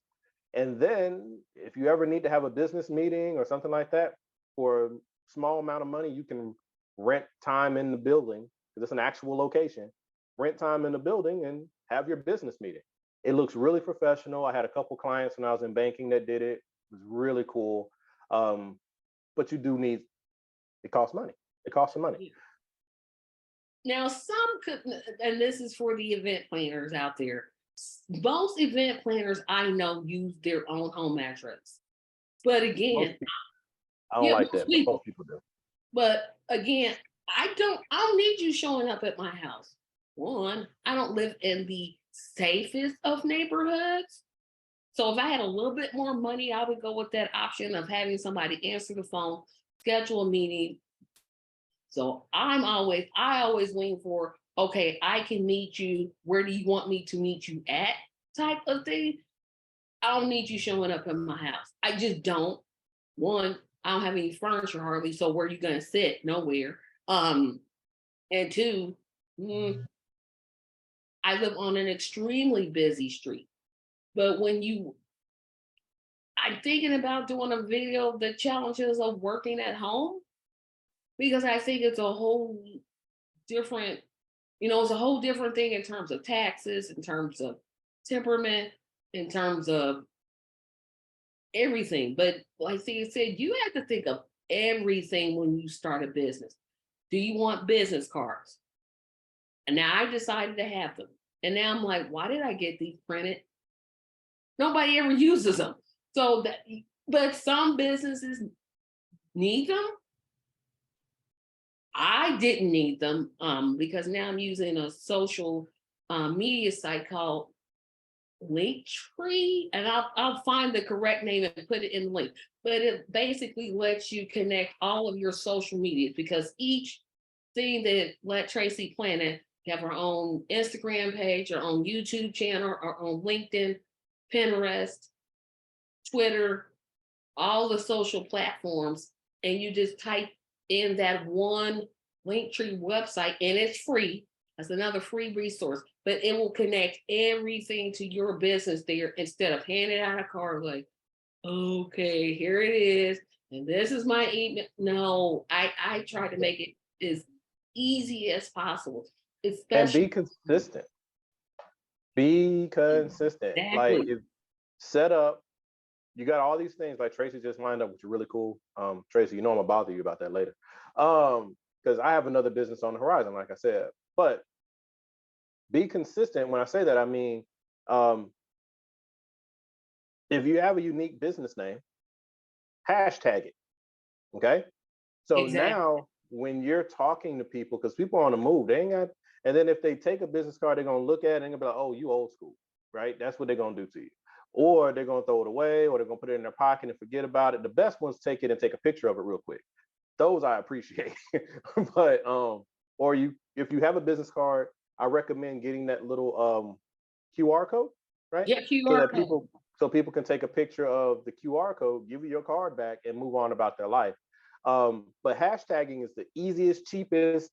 And then if you ever need to have a business meeting or something like that for a small amount of money, you can rent time in the building because it's an actual location, rent time in the building and have your business meeting. It looks really professional. I had a couple clients when I was in banking that did it. It was really cool. But you do need, it costs money. It costs some money. Now, some could, and this is for the event planners out there. Most event planners I know use their own home address. But Most again, people, I don't yeah, like most that, but people. most people do. But again, I don't need you showing up at my house. One, I don't live in the safest of neighborhoods. So if I had a little bit more money, I would go with that option of having somebody answer the phone, schedule a meeting. So I always lean for, okay, I can meet you. Where do you want me to meet you at? Type of thing. I don't need you showing up in my house. I just don't. One, I don't have any furniture hardly. So where are you gonna sit? Nowhere. And two, mm, I live on an extremely busy street. But I'm thinking about doing a video of the challenges of working at home because I think it's a whole different, it's a whole different thing in terms of taxes, in terms of temperament, in terms of everything. But like you said, you have to think of everything when you start a business. Do you want business cards? And now I decided to have them. And now I'm like, why did I get these printed? Nobody ever uses them. So that, but some businesses need them. I didn't need them because now I'm using a social media site called Linktree, and I'll find the correct name and put it in the link. But it basically lets you connect all of your social medias because each thing that Let Tracy Planet have our own Instagram page, our own YouTube channel, our own LinkedIn, Pinterest, Twitter, all the social platforms, and you just type in that one Linktree website, and it's free. That's another free resource, but it will connect everything to your business there instead of handing out a card like, okay, here it is, and this is my email. No, I try to make it as easy as possible, And be especially consistent. Be consistent. Like exactly. if set up, you got all these things like Tracy just lined up, which are really cool. Tracy, you know I'm gonna bother you about that later. Because I have another business on the horizon, like I said. But be consistent. When I say that, I mean um, if you have a unique business name, hashtag it. Okay. So Exactly. now when you're talking to people, because people are on the move, they ain't got, and then if they take a business card, they're gonna look at it and they're gonna be like, oh, you old school, right? That's what they're gonna do to you. Or they're gonna throw it away, or they're gonna put it in their pocket and forget about it. The best ones take it and take a picture of it real quick. Those I appreciate. But or you if you have a business card, I recommend getting that little QR code, right? Yeah, So QR that code. people can take a picture of the QR code, give you your card back, and move on about their life. But hashtagging is the easiest, cheapest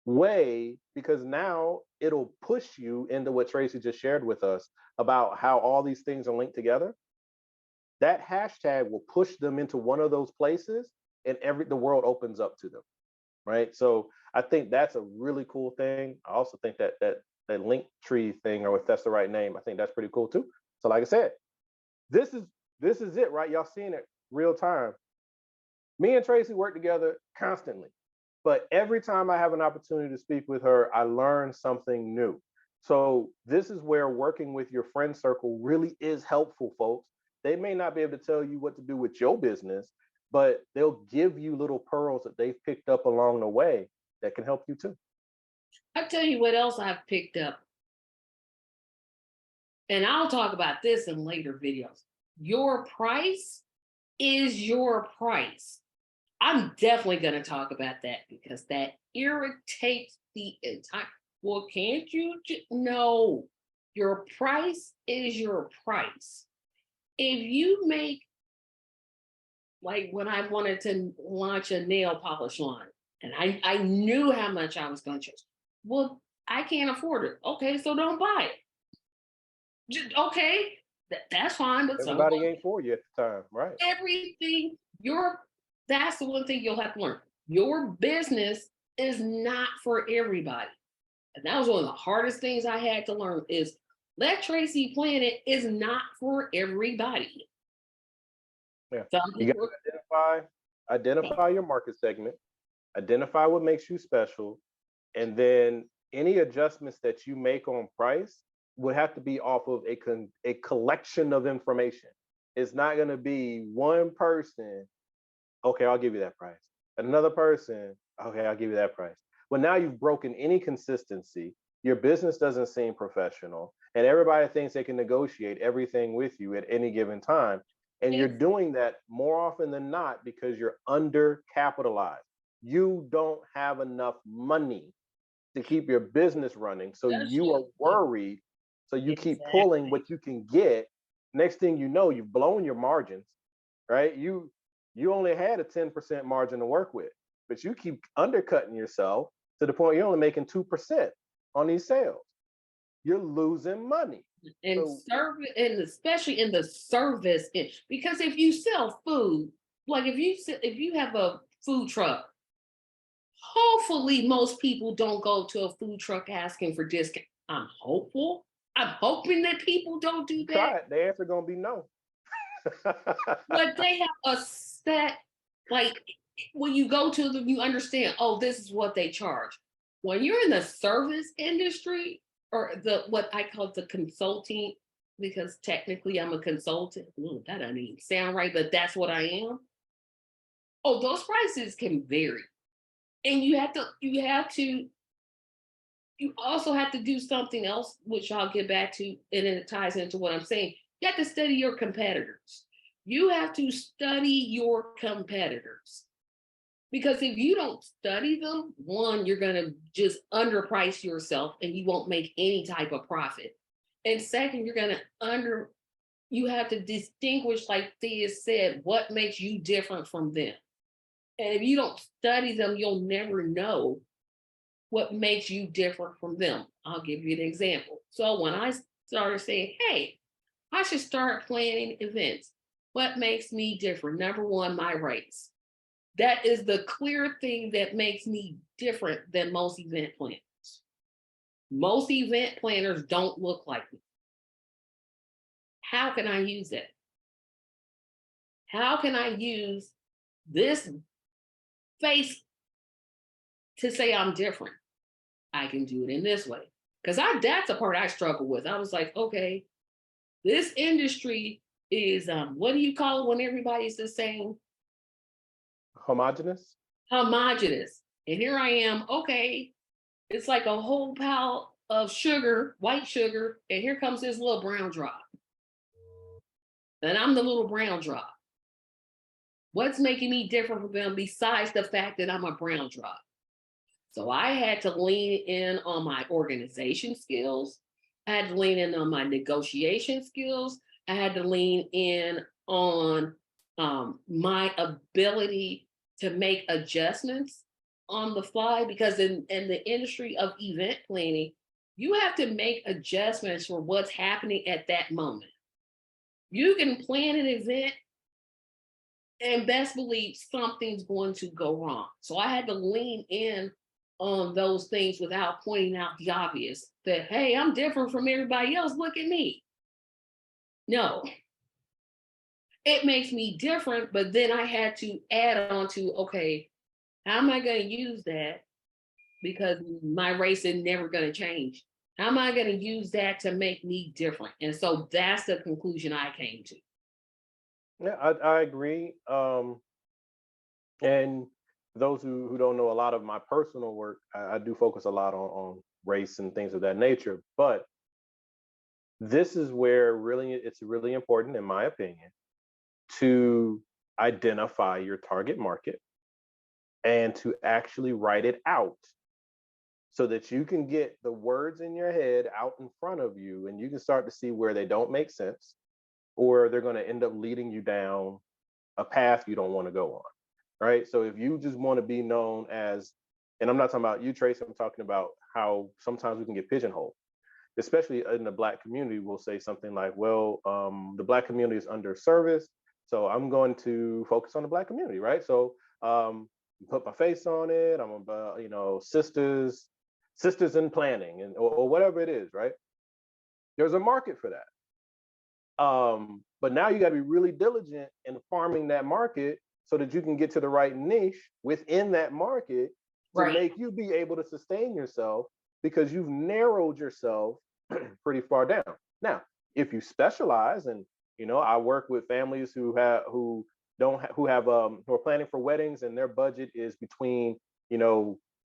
way because now it'll push you into what Tracy just shared with us about how all these things are linked together. That hashtag will push them into one of those places, and the world opens up to them, right? So I think that's a really cool thing. I also think that link tree thing, or if that's the right name, I think that's pretty cool too. So like I said, this is this is it, right? Y'all seeing it real time. Me and Tracy work together constantly, but every time I have an opportunity to speak with her, I learn something new. So this is where working with your friend circle really is helpful, folks. They may not be able to tell you what to do with your business, but they'll give you little pearls that they've picked up along the way that can help you too. I'll tell you what else I've picked up, and I'll talk about this in later videos. Your price is your price. I'm definitely going to talk about that because that irritates the entire. Well, can't you? No, your price is your price. If you make, like when I wanted to launch a nail polish line and I knew how much I was going to charge. Well, I can't afford it. Okay, so don't buy it. Okay, that's fine, but some Everybody ain't for you at the time, right? everything your that's the one thing you'll have to learn. Your business is not for everybody. And that was one of the hardest things I had to learn is Let Tracy Plan It is not for everybody. Yeah. Some You got people to identify your market segment, identify what makes you special, and then any adjustments that you make on price would have to be off of a collection of information. It's not going to be one person, okay, I'll give you that price. Another person, okay, I'll give you that price. Well, now you've broken any consistency. Your business doesn't seem professional, and everybody thinks they can negotiate everything with you at any given time. And you're it's doing that more often than not because you're undercapitalized. You don't have enough money to keep your business running. So that's you are worried. So you keep pulling exactly. what you can get. Next thing you know, you've blown your margins, right? You only had a 10% margin to work with, but you keep undercutting yourself to the point you're only making 2% on these sales. You're losing money. And So service, and especially in the service, because if you sell food, like if you have a food truck, hopefully most people don't go to a food truck asking for discount. I'm hopeful. I'm hoping that people don't do you that. try it, the answer gonna be no. But they have a set, like when you go to them, you understand, oh, this is what they charge. When you're in the service industry or the what I call the consulting, because technically I'm a consultant. Ooh, that doesn't even sound right, but that's what I am. Oh, those prices can vary. And you also have to do something else, which I'll get back to, and then it ties into what I'm saying. You have to study your competitors. You have to study your competitors Because if you don't study them, one, you're going to just underprice yourself and you won't make any type of profit. And second, you have to distinguish, like Thea said, what makes you different from them. And if you don't study them, you'll never know what makes you different from them. I'll give you an example. So when I started saying, hey, I should start planning events, what makes me different? Number one, my race. That is the clear thing that makes me different than most event planners. Most event planners don't look like me. How can I use that? How can I use this face to say I'm different? I can do it in this way. Because that's the part I struggle with. I was like, okay, this industry is what do you call it when everybody's the same? Homogenous. Homogenous. And here I am, okay, it's like a whole pile of sugar, white sugar, and here comes this little brown drop. And I'm the little brown drop. What's making me different from them besides the fact that I'm a brown drop? So I had to lean in on my organization skills. I had to lean in on my negotiation skills. I had to lean in on my ability to make adjustments on the fly, because in the industry of event planning, you have to make adjustments for what's happening at that moment. You can plan an event and best believe something's going to go wrong. So I had to lean in on those things without pointing out the obvious that, hey, I'm different from everybody else. Look at me. No, it makes me different, but then I had to add on to, okay, how am I going to use that? Because my race is never going to change. How am I going to use that to make me different? And so that's the conclusion I came to. Yeah, I agree. And those who don't know a lot of my personal work, I do focus a lot on race and things of that nature. But this is where really it's really important, in my opinion, to identify your target market and to actually write it out so that you can get the words in your head out in front of you and you can start to see where they don't make sense or they're going to end up leading you down a path you don't want to go on. Right. So if you just want to be known as, and I'm not talking about you, Tracy, I'm talking about how sometimes we can get pigeonholed, especially in the Black community. We'll say something like, well, the Black community is under service, so I'm going to focus on the Black community. Right. So put my face on it. I'm about, sisters in planning and or whatever it is. Right. There's a market for that. But now you got to be really diligent in farming that market so that you can get to the right niche within that market to make you be able to sustain yourself, because you've narrowed yourself pretty far down. Now, if you specialize, and I work with families who are planning for weddings and their budget is between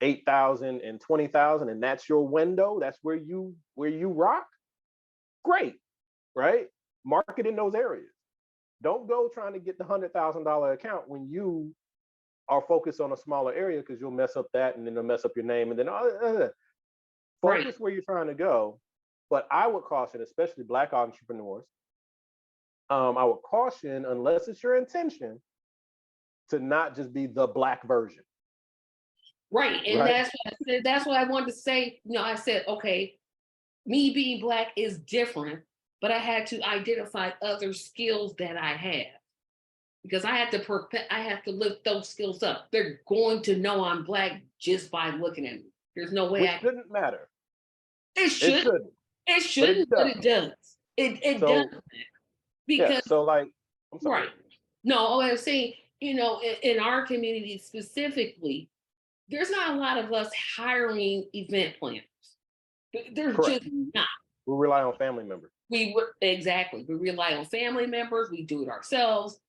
8,000 and 20,000, and that's your window, that's where you rock. Great, right? Market in those areas. Don't go trying to get the $100,000 account when you are focused on a smaller area, because you'll mess up that and then it'll mess up your name. And then focus where you're trying to go. But I would caution, especially Black entrepreneurs, I would caution, unless it's your intention, to not just be the Black version. Right. And that's what I said. That's what I wanted to say. I said, okay, me being Black is different, but I had to identify other skills that I have, because I have to lift those skills up. They're going to know I'm Black just by looking at me. There's no way. Which shouldn't matter. It shouldn't. It shouldn't, but it does. It does. Because yeah, so like, I'm sorry. Right. No, I was saying, in our community specifically, there's not a lot of us hiring event planners. There's Correct. just not. We rely on family members. Exactly. We rely on family members. We do it ourselves.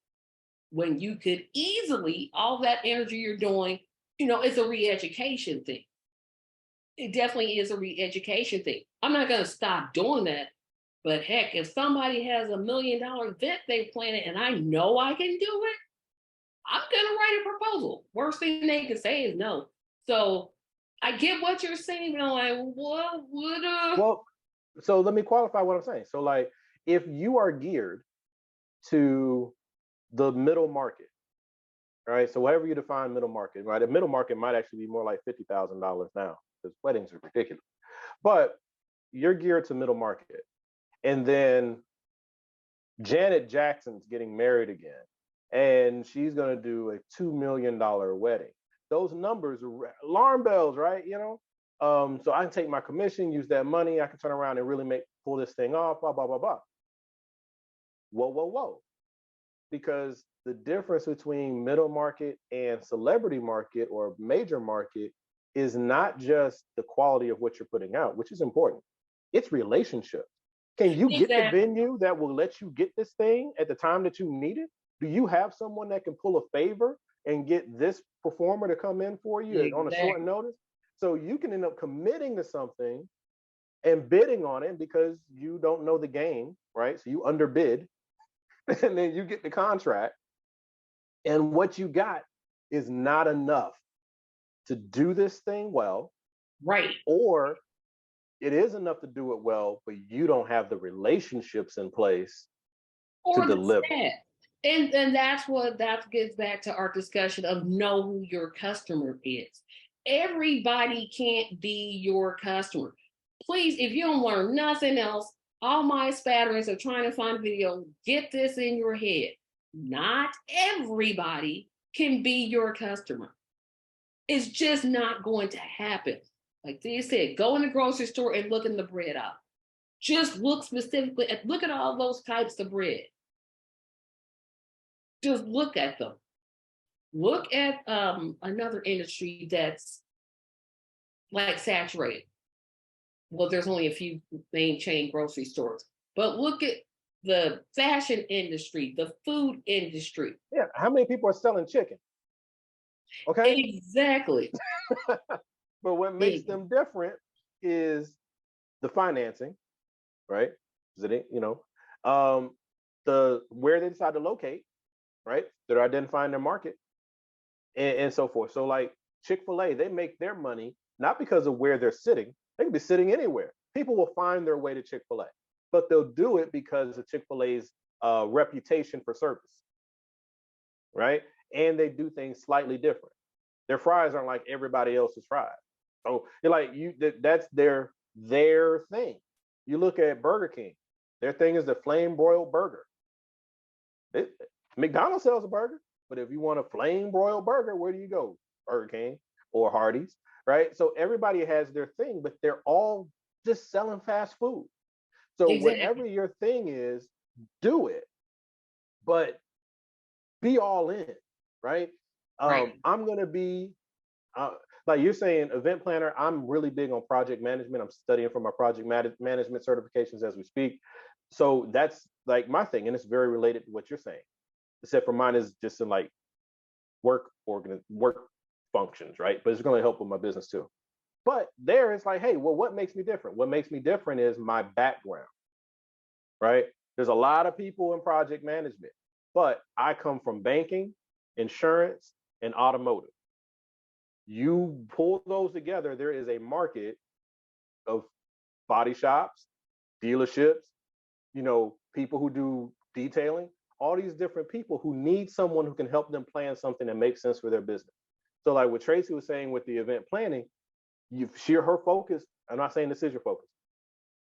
When you could easily, all that energy you're doing, it's a re-education thing. It definitely is a re-education thing. I'm not going to stop doing that. But heck, if somebody has $1 million event they planned and I know I can do it, I'm gonna write a proposal. Worst thing they can say is no. So I get what you're saying, but I'm like, what would Well, so let me qualify what I'm saying. So like if you are geared to the middle market, right? So whatever you define middle market, right? A middle market might actually be more like $50,000 now because weddings are ridiculous. But you're geared to middle market. And then Janet Jackson's getting married again, and she's going to do a $2 million wedding. Those numbers are alarm bells, right? So I can take my commission, use that money, I can turn around and really pull this thing off, blah blah blah blah. Whoa, whoa, whoa! Because the difference between middle market and celebrity market or major market is not just the quality of what you're putting out, which is important. It's relationships. Can you get the exactly, venue that will let you get this thing at the time that you need it? Do you have someone that can pull a favor and get this performer to come in for you on a short exactly. notice? So you can end up committing to something and bidding on it because you don't know the game, right? So you underbid and then you get the contract. And what you got is not enough to do this thing well, Right. or it is enough to do it well, but you don't have the relationships in place to Or the deliver. staff. And that's what that gets back to our discussion of know who your customer is. Everybody can't be your customer. Please, if you don't learn nothing else, all my spatterings of trying to find video, get this in your head. Not everybody can be your customer. It's just not going to happen. Like they said, go in the grocery store and look in the bread aisle. Just look specifically at look at all those types of bread. Just look at them. Look at another industry that's like saturated. Well, there's only a few main chain grocery stores, but look at the fashion industry, the food industry. Yeah, how many people are selling chicken? Okay, Exactly. but what makes Ex- them different is the financing, right? Is it the where they decide to locate, right? They're identifying their market and so forth. So like Chick-fil-A, they make their money not because of where they're sitting. They can be sitting anywhere. People will find their way to Chick-fil-A, but they'll do it because of Chick-fil-A's reputation for service, right? And they do things slightly different. Their fries aren't like everybody else's fries. So you're like that's their thing. You look at Burger King, their thing is the flame broiled burger. It, McDonald's sells a burger, but if you want a flame broiled burger, where do you go? Burger King or Hardee's, right? So everybody has their thing, but they're all just selling fast food. So whatever exactly. your thing is, do it, but be all in, right? Right. I'm gonna be uh, like you're saying, event planner. I'm really big on project management. I'm studying for my project management certifications as we speak. So that's like my thing, and it's very related to what you're saying. Except for mine is just in like work functions, right? But it's going to help with my business too. But there it's like, hey, well, what makes me different? What makes me different is my background, right? There's a lot of people in project management, but I come from banking, insurance, and automotive. You pull those together, there is a market of body shops, dealerships, people who do detailing, all these different people who need someone who can help them plan something that makes sense for their business. So, like what Tracy was saying with the event planning, her focus, I'm not saying this is your focus,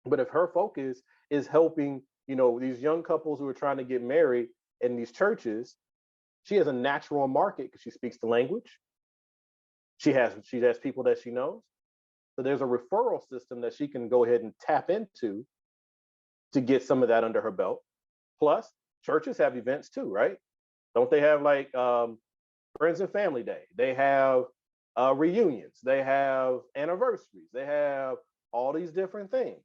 but if her focus is helping, these young couples who are trying to get married in these churches, she has a natural market because she speaks the language. She has people that she knows. So there's a referral system that she can go ahead and tap into to get some of that under her belt. Plus, churches have events too, right? Don't they have like Friends and Family Day? They have reunions. They have anniversaries. They have all these different things.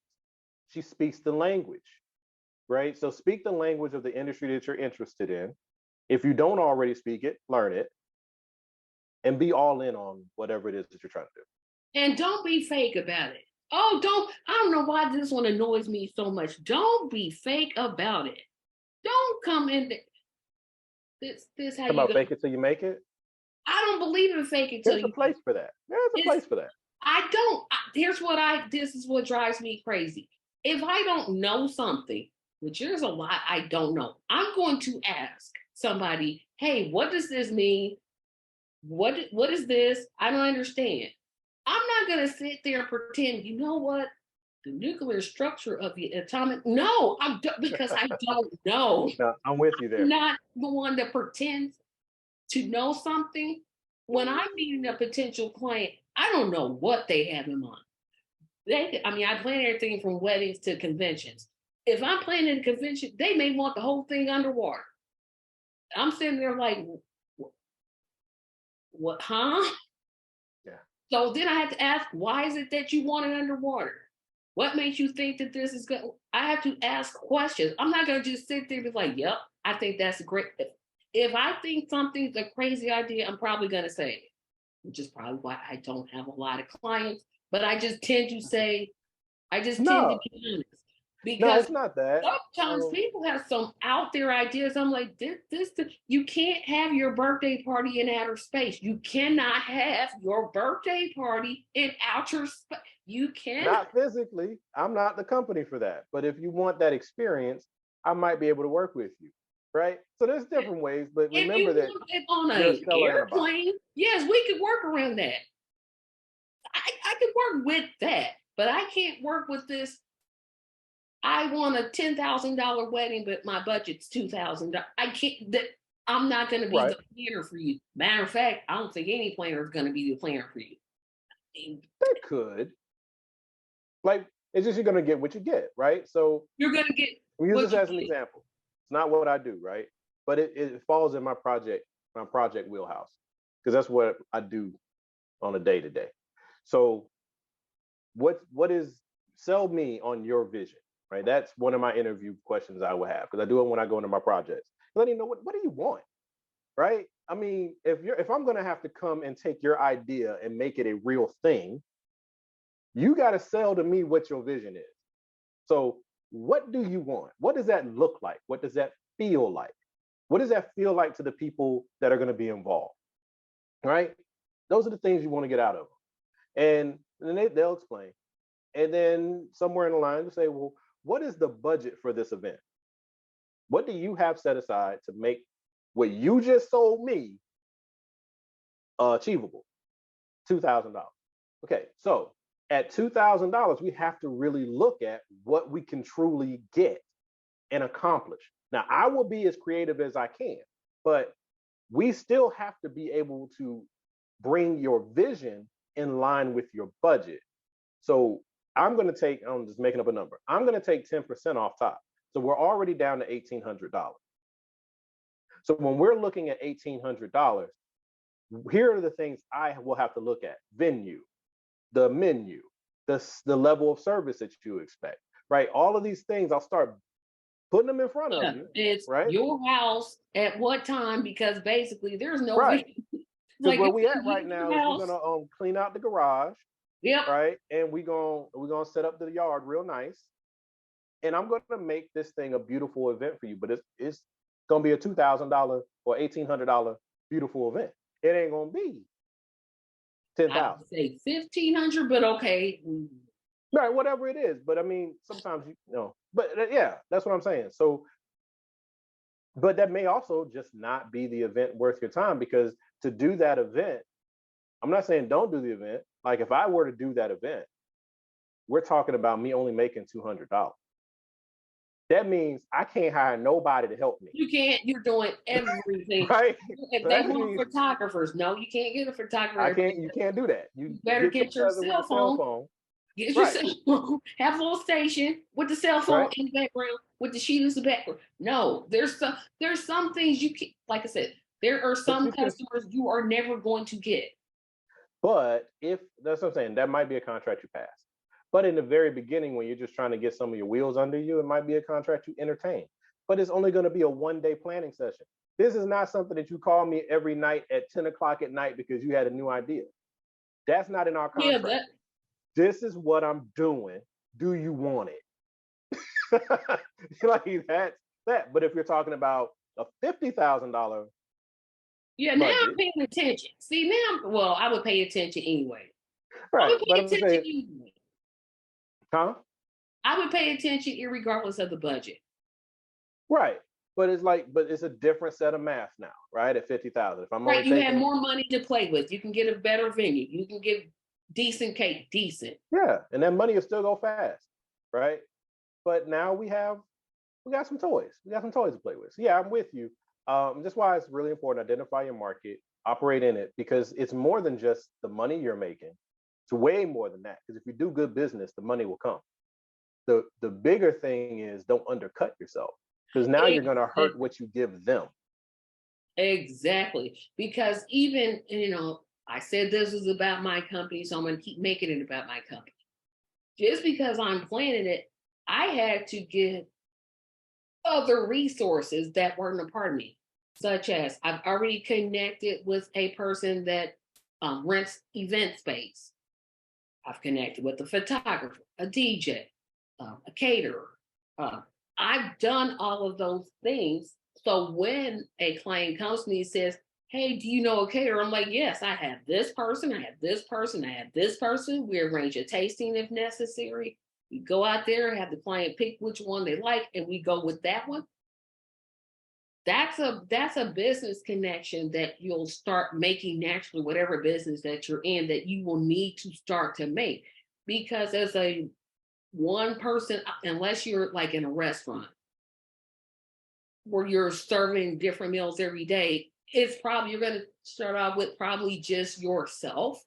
She speaks the language, right? So speak the language of the industry that you're interested in. If you don't already speak it, learn it and be all in on whatever it is that you're trying to do. And don't be fake about it. Oh, I don't know why this one annoys me so much. Don't be fake about it. Don't come in. This how Talk you about go. fake it till you make it. I don't believe in fake it till There's a you make place for that. There's a it. place for that. I don't. This is what drives me crazy. If I don't know something, which there's a lot I don't know, I'm going to ask somebody, hey, what does this mean? What is this? I don't understand. I'm not going to sit there and pretend, you know what? The nuclear structure of the atomic. No, because I don't know. No, I'm with you I'm there. not the one that pretends to know something. When I'm meeting a potential client, I don't know what they have in mind. I plan everything from weddings to conventions. If I'm planning a convention, they may want the whole thing underwater. I'm sitting there like, what, huh? Yeah. So then I have to ask, why is it that you want it underwater? What makes you think that this is good? I have to ask questions. I'm not going to just sit there and be like, yep, I think that's great. If I think something's a crazy idea, I'm probably going to say it, which is probably why I don't have a lot of clients. But I just tend to say, I just tend to No, be honest no, because it's not that. sometimes people have some out there ideas. I'm like, you can't have your birthday party in outer space. You cannot have your birthday party in outer space. You can. Not physically. I'm not the company for that. But if you want that experience, I might be able to work with you. Right. So there's different ways, but If you remember that want it on you're a an seller in a box. airplane, yes, we could work around that. I could work with that, but I can't work with this. I want a $10,000 wedding, but my budget's $2,000. I can't. I'm not going to be Right. the planner for you. Matter of fact, I don't think any planner is going to be the planner for you. They could. Like, it's just you're gonna get what you get, right? So You're going to get we use what this you as an get. example. It's not what I do, right? But it falls in my project wheelhouse. Because that's what I do on a day to day. So what is sell me on your vision, right? That's one of my interview questions I would have because I do it when I go into my projects. Let you know what do you want, right? I mean, if I'm gonna have to come and take your idea and make it a real thing, you got to sell to me what your vision is. So what do you want? What does that look like? What does that feel like? What does that feel like to the people that are going to be involved? Right? Those are the things you want to get out of them. And then they'll explain. And then somewhere in the line, they say, well, what is the budget for this event? What do you have set aside to make what you just sold me achievable? $2,000. Okay, so at $2,000, we have to really look at what we can truly get and accomplish. Now, I will be as creative as I can, but we still have to be able to bring your vision in line with your budget. So I'm just making up a number. I'm going to take 10% off top. So we're already down to $1,800. So when we're looking at $1,800, here are the things I will have to look at: venue, the menu, the level of service that you expect, right? All of these things, I'll start putting them in front of you, It's right? your house at what time? Because basically, there's no Right. Because like where you we can at right leave now your is we're house. gonna clean out the garage, Yep. right? And we're gonna set up the yard real nice. And I'm gonna make this thing a beautiful event for you, but it's gonna be a $2,000 or $1,800 beautiful event. It ain't gonna be I 10,000. would say 1,500, but okay. Right, whatever it is. But I mean, sometimes but yeah, that's what I'm saying. So, but that may also just not be the event worth your time, because to do that event, I'm not saying don't do the event. Like if I were to do that event, we're talking about me only making $200. That means I can't hire nobody to help me, You can't. You're doing everything. right? If So they that want means photographers, no, you can't get a photographer. you can't do that. You You better get your get your cousin with a cell cell phone. phone, Get your right? cell phone. Have a little station with the cell phone Right. in the background, with the sheet as the background. No, there's some things you can. Like I said, there are But some you can. customers you are never going to get. But if that's what I'm saying, that might be a contract you pass. But in the very beginning, when you're just trying to get some of your wheels under you, it might be a contract you entertain. But it's only going to be a 1 day planning session. This is not something that you call me every night at 10 o'clock at night because you had a new idea. That's not in our Yeah, contract. This is what I'm doing. Do you want it? Like that's that. But if you're talking about a $50,000 Yeah, now I'm budget, paying attention. See, now, well, I would pay attention anyway. I right? would But pay I'm attention saying, anyway. huh? I would pay attention regardless of the budget. Right. But it's like, but it's a different set of math now, right? At 50,000. If I'm only Right, you have taking, more money to play with. You can get a better venue. You can get decent cake, decent. yeah, and that money will still go fast, right? But now we got some toys. We got some toys to play with. So yeah, I'm with you. That's why it's really important to identify your market, operate in it, because it's more than just the money you're making. It's way more than that. Because if you do good business, the money will come. The bigger thing is don't undercut yourself, because now you're going to hurt what you give them. Exactly. Because even, I said this was about my company, so I'm going to keep making it about my company. Just because I'm planning it, I had to get other resources that weren't a part of me, such as I've already connected with a person that rents event space. I've connected with a photographer, a DJ, a caterer. Uh, I've done all of those things. So when a client comes to me and says, "Hey, do you know a caterer?" I'm like, "Yes, I have this person, I have this person, I have this person." We arrange a tasting if necessary. We go out there, have the client pick which one they like, and we go with that one. That's a business connection that you'll start making naturally, whatever business that you're in, that you will need to start to make. Because as a one person, unless you're like in a restaurant where you're serving different meals every day, it's probably you're going to start out with probably just yourself,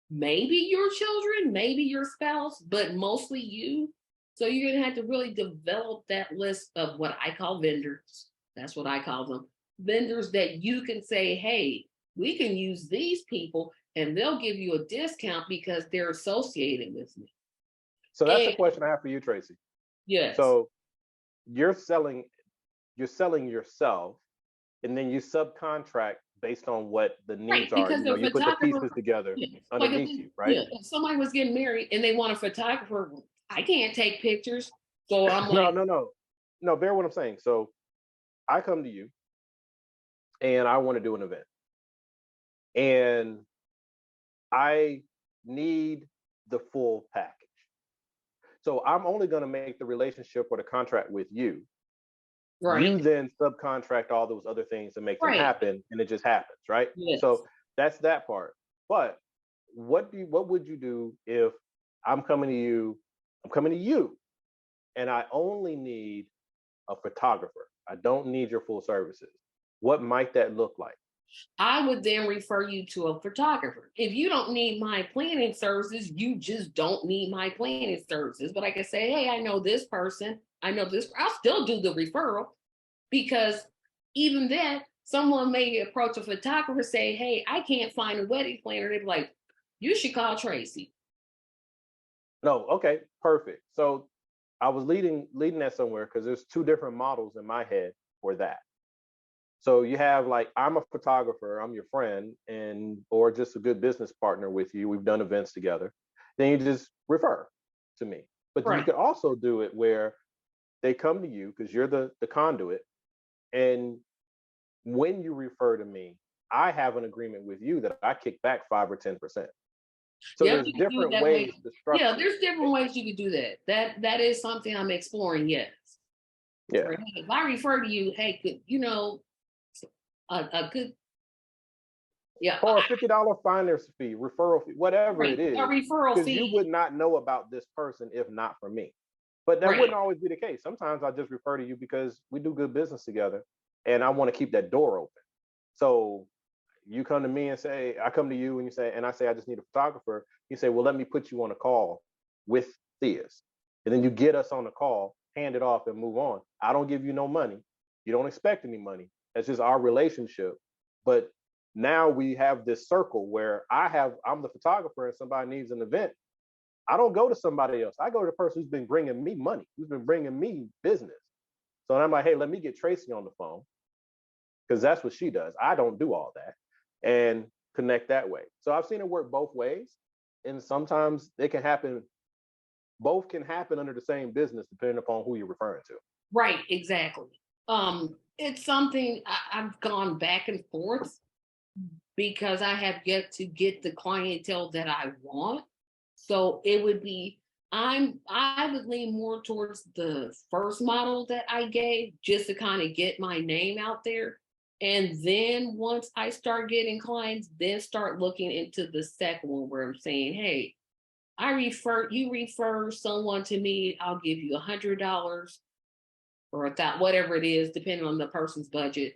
maybe your children, maybe your spouse, but mostly you. So you're going to have to really develop that list of what I call vendors. That's what I call them. Vendors that you can say, "Hey, we can use these people and they'll give you a discount because they're associated with me." So that's the And question I have for you, Tracy. yes, So you're selling you're selling yourself, and then you subcontract based on what the right, needs are. because You know, the you put the pieces photographer, together yeah, like underneath you, right? if somebody was getting married and they want a photographer, I can't take pictures. So I'm No, like, no, no. No, bear what I'm saying. So I come to you and I want to do an event. And I need the full package. So I'm only going to make the relationship or the contract with you. right, You then subcontract all those other things to make them right, happen, and it just happens, right? yes. So that's that part. But what would you do if I'm coming to you, I'm coming to you, and I only need a photographer. I don't need your full services. What might that look like? I would then refer you to a photographer. If you don't need my planning services, you just don't need my planning services. But I can say, "Hey, I know this person. I know this." I'll still do the referral because even then, someone may approach a photographer, say, "Hey, I can't find a wedding planner." They'd be like, "You should call Tracy." No, okay, perfect. So I was leading that somewhere because there's two different models in my head for that. So you have like I'm a photographer, I'm your friend, and or just a good business partner with you. We've done events together. Then you just refer to me. But you Right. could also do it where they come to you because you're the conduit. And when you refer to me, I have an agreement with you that I kick back 5 or 10%. So Yep, there's you can do it different that way. ways to Yeah, structure there's it. different ways you could do that. That is something I'm exploring. Yes. Yeah. Where, hey, if I refer to you, hey, could a good, yeah, Or a $50 finder's fee, referral fee, whatever right, it a is, referral because you fee. would not know about this person if not for me. But that Right. wouldn't always be the case. Sometimes I just refer to you because we do good business together and I want to keep that door open. So you come to me and say, I come to you and you say, and I say, I just need a photographer. You say, well, let me put you on a call with Theus. And then you get us on the call, hand it off and move on. I don't give you no money. You don't expect any money. That's just our relationship. But now we have this circle where I'm the photographer and somebody needs an event. I don't go to somebody else. I go to the person who's been bringing me money, who's been bringing me business. So I'm like, hey, let me get Tracy on the phone because that's what she does. I don't do all that and connect that way. So I've seen it work both ways. And sometimes both can happen under the same business depending upon who you're referring to. Right, exactly. it's something I've gone back and forth because I have yet to get the clientele that I want. So it would be I would lean more towards the first model that I gave just to kind of get my name out there. And then once I start getting clients, then start looking into the second one where I'm saying, hey, you refer someone to me, I'll give you $100 or whatever it is, depending on the person's budget.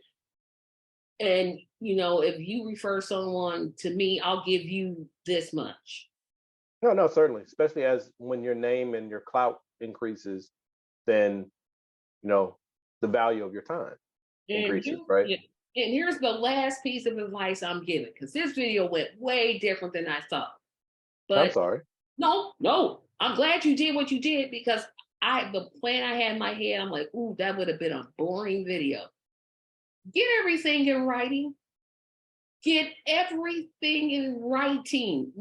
And if you refer someone to me, I'll give you this much. No, no, certainly, especially as when your name and your clout increases, then you know the value of your time And increases, right? yeah, and here's the last piece of advice I'm giving, because this video went way different than I thought. I'm But sorry. no, I'm glad you did what you did, because the plan I had in my head, I'm like, ooh, that would have been a boring video. Get everything in writing. Get everything in writing.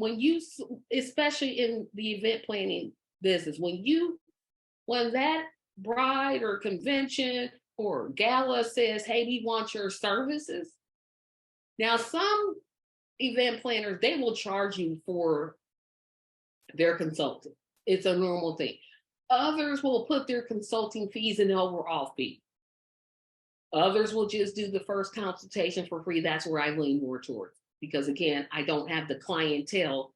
Especially in the event planning business, when that bride or convention or gala says, hey, we want your services. Now, some event planners, they will charge you for their consulting. It's a normal thing. Others will put their consulting fees in the overall fee. Others will just do the first consultation for free. That's where I lean more towards. Because again, I don't have the clientele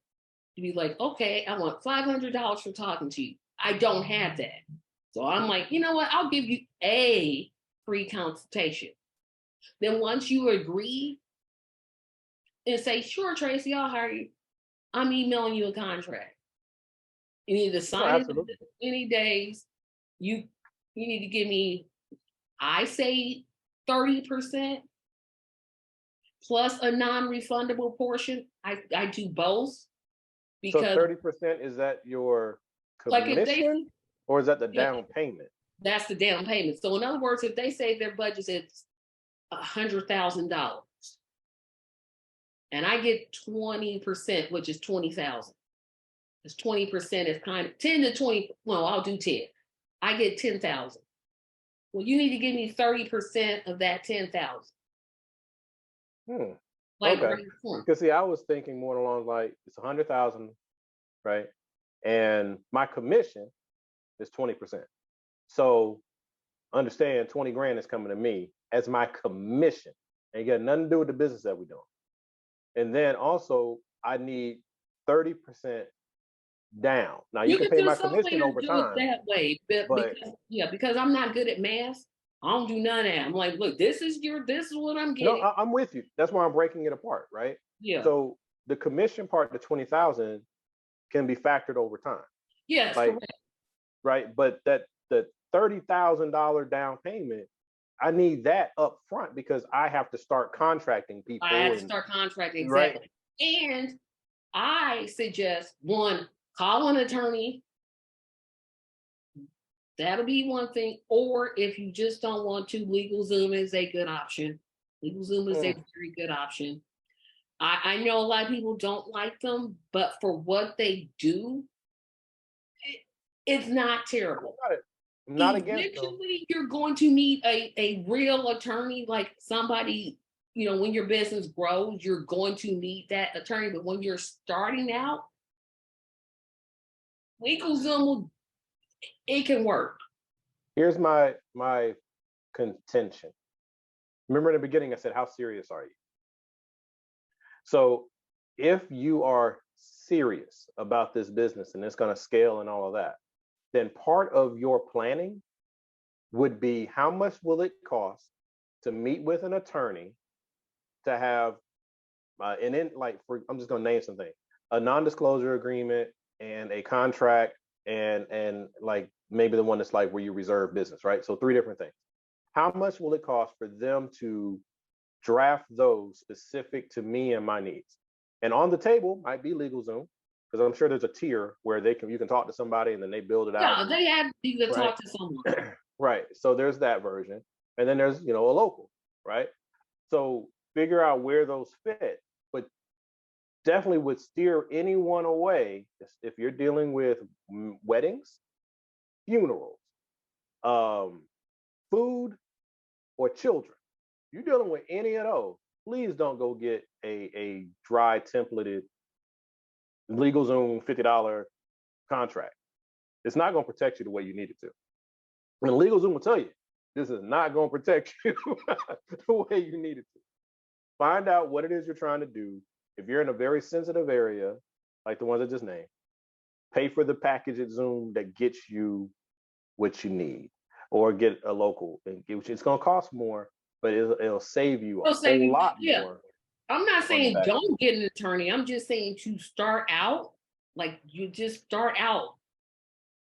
to be like, okay, I want $500 for talking to you. I don't have that. So I'm like, you know what? I'll give you a free consultation. Then once you agree and say, sure, Tracy, I'll hire you, I'm emailing you a contract. You need to No, sign it absolutely. in any days. You you need to give me, I say 30% plus a non-refundable portion. I do both So because 30%, is that your like if they commission or is that the yeah, down payment? that's the down payment. So in other words, if they say their budget is $100,000 and I get 20%, which is 20,000. It's 20% is kind of 10 to 20. Well, I'll do 10. I get 10,000. Well, you need to give me 30% of that 10,000. Hmm. Like Okay. right point. Because see, I was thinking more along like it's 100,000, right? And my commission is 20%. So understand 20 grand is coming to me as my commission. And got nothing to do with the business that we're doing. And then also I need 30% down. Now you You can can pay do my some commission planners over do it time, that way, but but because I'm not good at math, I don't do none of that. I'm like, look, this is what I'm no, getting. I'm with you. That's why I'm breaking it apart, right? Yeah. So the commission part, the 20,000, can be factored over time, Yes, like correct. right. But that the $30,000 down payment, I need that up front because I have to start contracting I people had to and start contracting right. exactly. And I suggest one, call an attorney. That'll be one thing. Or if you just don't want to, LegalZoom is a good option. LegalZoom is a Mm, very good option. I know a lot of people don't like them, but for what they do, it, it's not terrible. I'm not against them. Eventually, you're going to need a real attorney, like somebody, when your business grows, you're going to need that attorney. But when you're starting out, LegalZoom, it can work. Here's my contention. Remember in the beginning, I said, how serious are you? So if you are serious about this business and it's going to scale and all of that, then part of your planning would be how much will it cost to meet with an attorney to have and then like for I'm just going to name something, a non-disclosure agreement and a contract and like maybe the one that's like where you reserve business, right? So three different things. How much will it cost for them to draft those specific to me and my needs? And on the table might be LegalZoom, because I'm sure there's a tier where you can talk to somebody and then they build it out. Yeah, And, they have you to right, talk to someone. right. So there's that version, and then there's a local, right? So figure out where those fit, but definitely would steer anyone away if you're dealing with weddings, funerals, um, food, or children. You're dealing with any of those, please don't go get a dry templated LegalZoom $50 contract. It's not going to protect you the way you need it to. And LegalZoom will tell you, this is not going to protect you the way you need it to. Find out what it is you're trying to do. If you're in a very sensitive area, like the ones I just named, pay for the package at Zoom that gets you what you need, or get a local. It's going to cost more, but it'll save you a whole lot more. I'm not saying don't get an attorney. I'm just saying to start out, like you just start out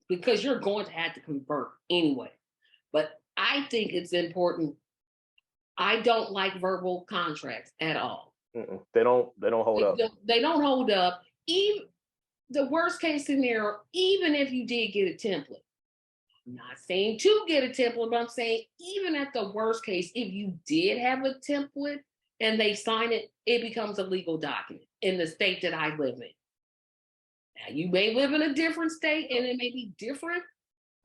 because you're going to have to convert anyway. But I think it's important. I don't like verbal contracts at all. They don't hold up. They don't hold up. Even the worst case scenario, even if you did get a template, I'm not saying to get a template, but I'm saying even at the worst case, if you did have a template and they sign it, it becomes a legal document in the state that I live in. Now, you may live in a different state and it may be different.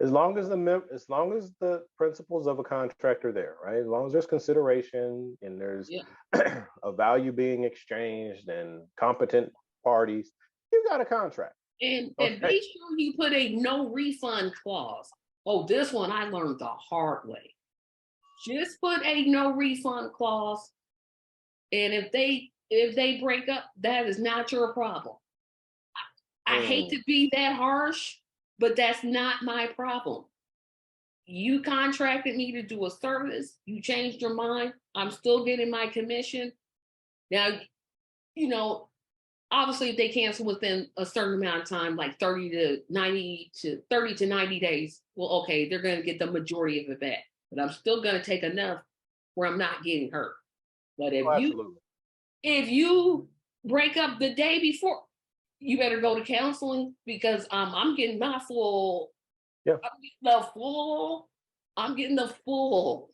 As long as the principles of a contract are there, right? As long as there's consideration and there's a value being exchanged and competent parties, you got a contract. And be sure you put a no refund clause. Oh, this one I learned the hard way. Just put a no refund clause. And if they break up, that is not your problem. I hate to be that harsh, but that's not my problem. You contracted me to do a service. You changed your mind. I'm still getting my commission. Now, obviously if they cancel within a certain amount of time, like 30 to 90 days, well, okay, they're going to get the majority of it back. But I'm still going to take enough where I'm not getting hurt. But if you break up the day before, you better go to counseling because I'm getting my full. Yeah. I'm getting the full.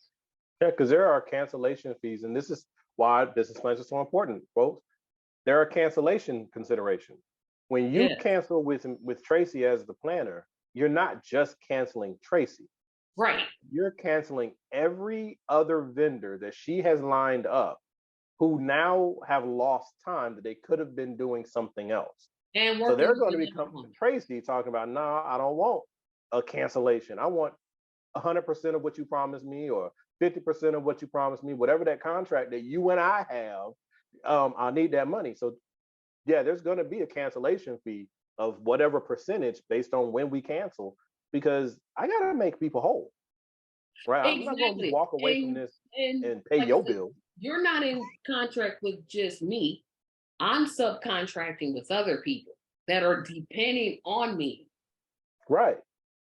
Yeah, because there are cancellation fees, and this is why business plans are so important, folks. There are cancellation considerations. When you cancel with Tracy as the planner, you're not just canceling Tracy. Right. You're canceling every other vendor that she has lined up who now have lost time that they could have been doing something else. And so they're going to be coming to Tracy talking about, nah, I don't want a cancellation. I want 100% of what you promised me or 50% of what you promised me, whatever that contract that you and I have, I need that money. So yeah, there's going to be a cancellation fee of whatever percentage based on when we cancel, because I got to make people whole, right? Exactly. I'm not going to walk away from this and pay your bill. You're not in contract with just me. I'm subcontracting with other people that are depending on me. Right.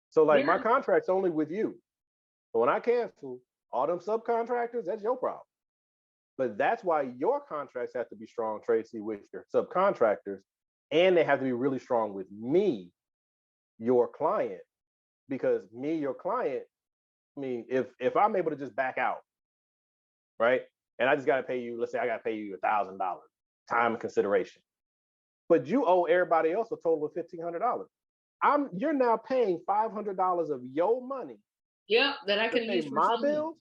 So like my contract's only with you. So when I cancel, all them subcontractors, that's your problem. But that's why your contracts have to be strong, Tracy, with your subcontractors. And they have to be really strong with me, your client. Because me, your client, I mean, if I'm able to just back out, right? And I just got to pay you, let's say I got to pay you $1,000 time and consideration. But you owe everybody else a total of $1,500. You're now paying $500 of your money. Yeah, that I can use for my bills.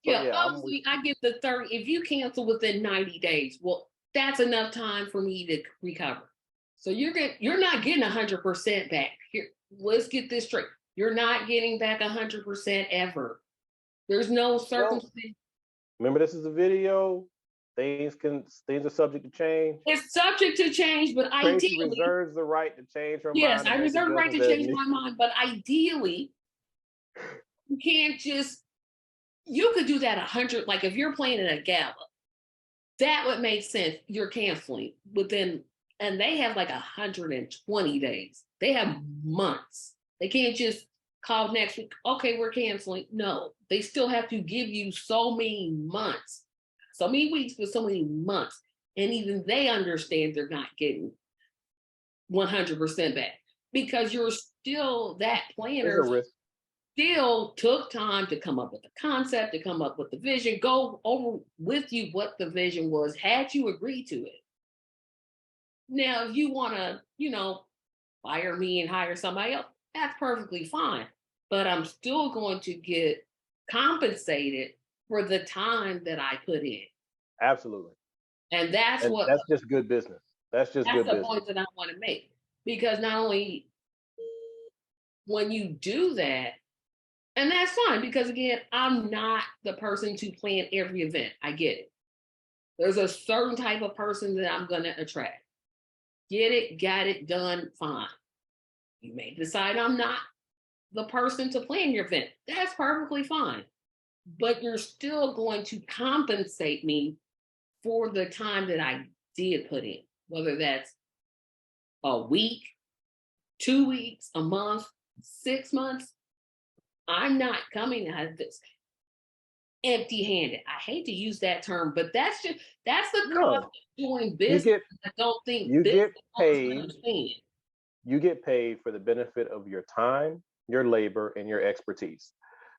Yeah, obviously I get the 30. If you cancel within 90 days, well, that's enough time for me to recover. So you're not getting 100% back. Here, let's get this straight. You're not getting back 100% ever. There's no circumstance. Remember, this is a video. Things are subject to change. It's subject to change, but Tracy ideally reserves the right to change her mind. Yes, I reserve the right to change my mind, but ideally, you can't just. You could do that 100. Like if you're playing in a gala, that would make sense. You're canceling within, and they have like 120 days. They have months. They can't just call next week. Okay, we're canceling. No, they still have to give you so many months. So many weeks for so many months. And even they understand they're not getting 100% back because you're still that planner still took time to come up with the concept, to come up with the vision, go over with you what the vision was, had you agreed to it. Now, if you want to, fire me and hire somebody else, that's perfectly fine. but I'm still going to get compensated for the time that I put in. Absolutely. And that's And what that's just good business. That's just that's good the business. point that I want to make. Because not only when you do that, and that's fine, because again, I'm not the person to plan every event. I get it. There's a certain type of person that I'm going to attract. Get it, got it, done, fine. You may decide I'm not the person to plan your event. That's perfectly fine. But you're still going to compensate me for the time that I did put in, whether that's a week, 2 weeks, a month, 6 months. I'm not coming out of this empty handed. I hate to use that term, but that's the cost No, of doing you business. get I don't think you business get owners paid. understand. You get paid for the benefit of your time, your labor, and your expertise.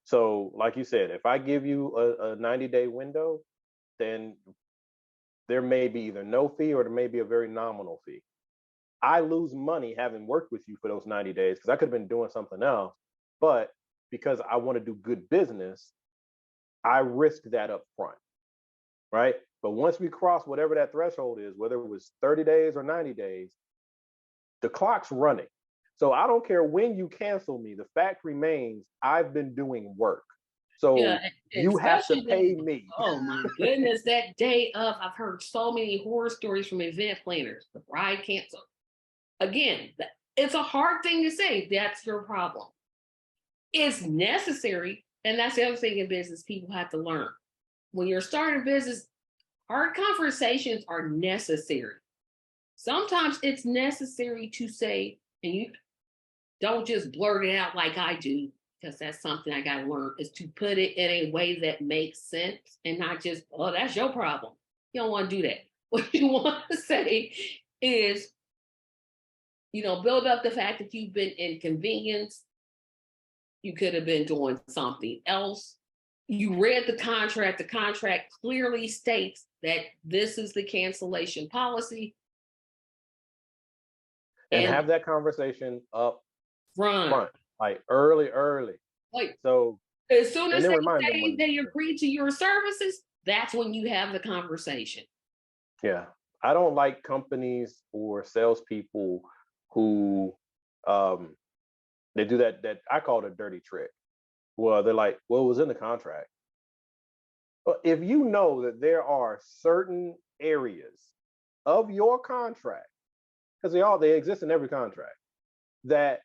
So, like you said, if I give you a 90-day window, then there may be either no fee or there may be a very nominal fee. I lose money having worked with you for those 90 days because I could have been doing something else. But because I want to do good business, I risk that up front, right? But once we cross whatever that threshold is, whether it was 30 days or 90 days, the clock's running. So I don't care when you cancel me. The fact remains I've been doing work. Yeah, So and you have to especially pay that. me. Oh my goodness, that day of, I've heard so many horror stories from event planners. The bride canceled. Again, it's a hard thing to say. That's your problem. It's necessary, and that's the other thing in business people have to learn. When you're starting a business, hard conversations are necessary. Sometimes it's necessary to say, and you don't just blurt it out like I do, because that's something I got to learn, is to put it in a way that makes sense and not just, oh, that's your problem. You don't want to do that. What you want to say is, build up the fact that you've been inconvenienced. You could have been doing something else. You read the contract. The contract clearly states that this is the cancellation policy. And And have that conversation up run. front, like early. Like, So, as soon and as then they remind them say when, they agree to your services, that's when you have the conversation. yeah. I don't like companies or salespeople who um, they do that I call it a dirty trick. Well, they're like, well, it was in the contract. But if you know that there are certain areas of your contract, because they exist in every contract, that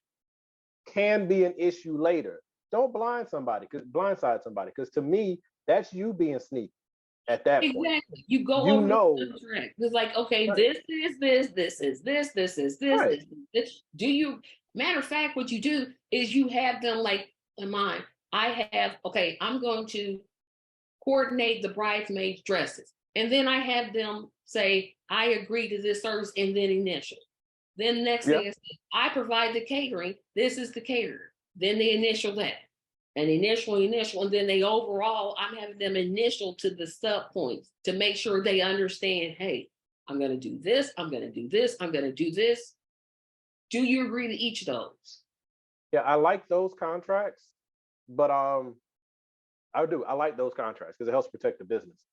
can be an issue later. Don't blindside somebody. Because to me, that's you being sneaky at that point. Exactly. You go You over the know, contract. It's like, okay, right, this is this, this is this, this is this, right. this is this. Matter of fact, what you do is you have them like in mind. Okay, I'm going to coordinate the bridesmaids' dresses. And then I have them say, I agree to this service and then initial. Then the next Yeah. thing is, I provide the catering. This is the caterer. Then they initial that. And initial, and then they overall, I'm having them initial to the sub points to make sure they understand, hey, I'm going to do this, I'm going to do this, I'm going to do this. Do you agree to each of those? Yeah, I like those contracts, but I do. I like those contracts because it helps protect the business.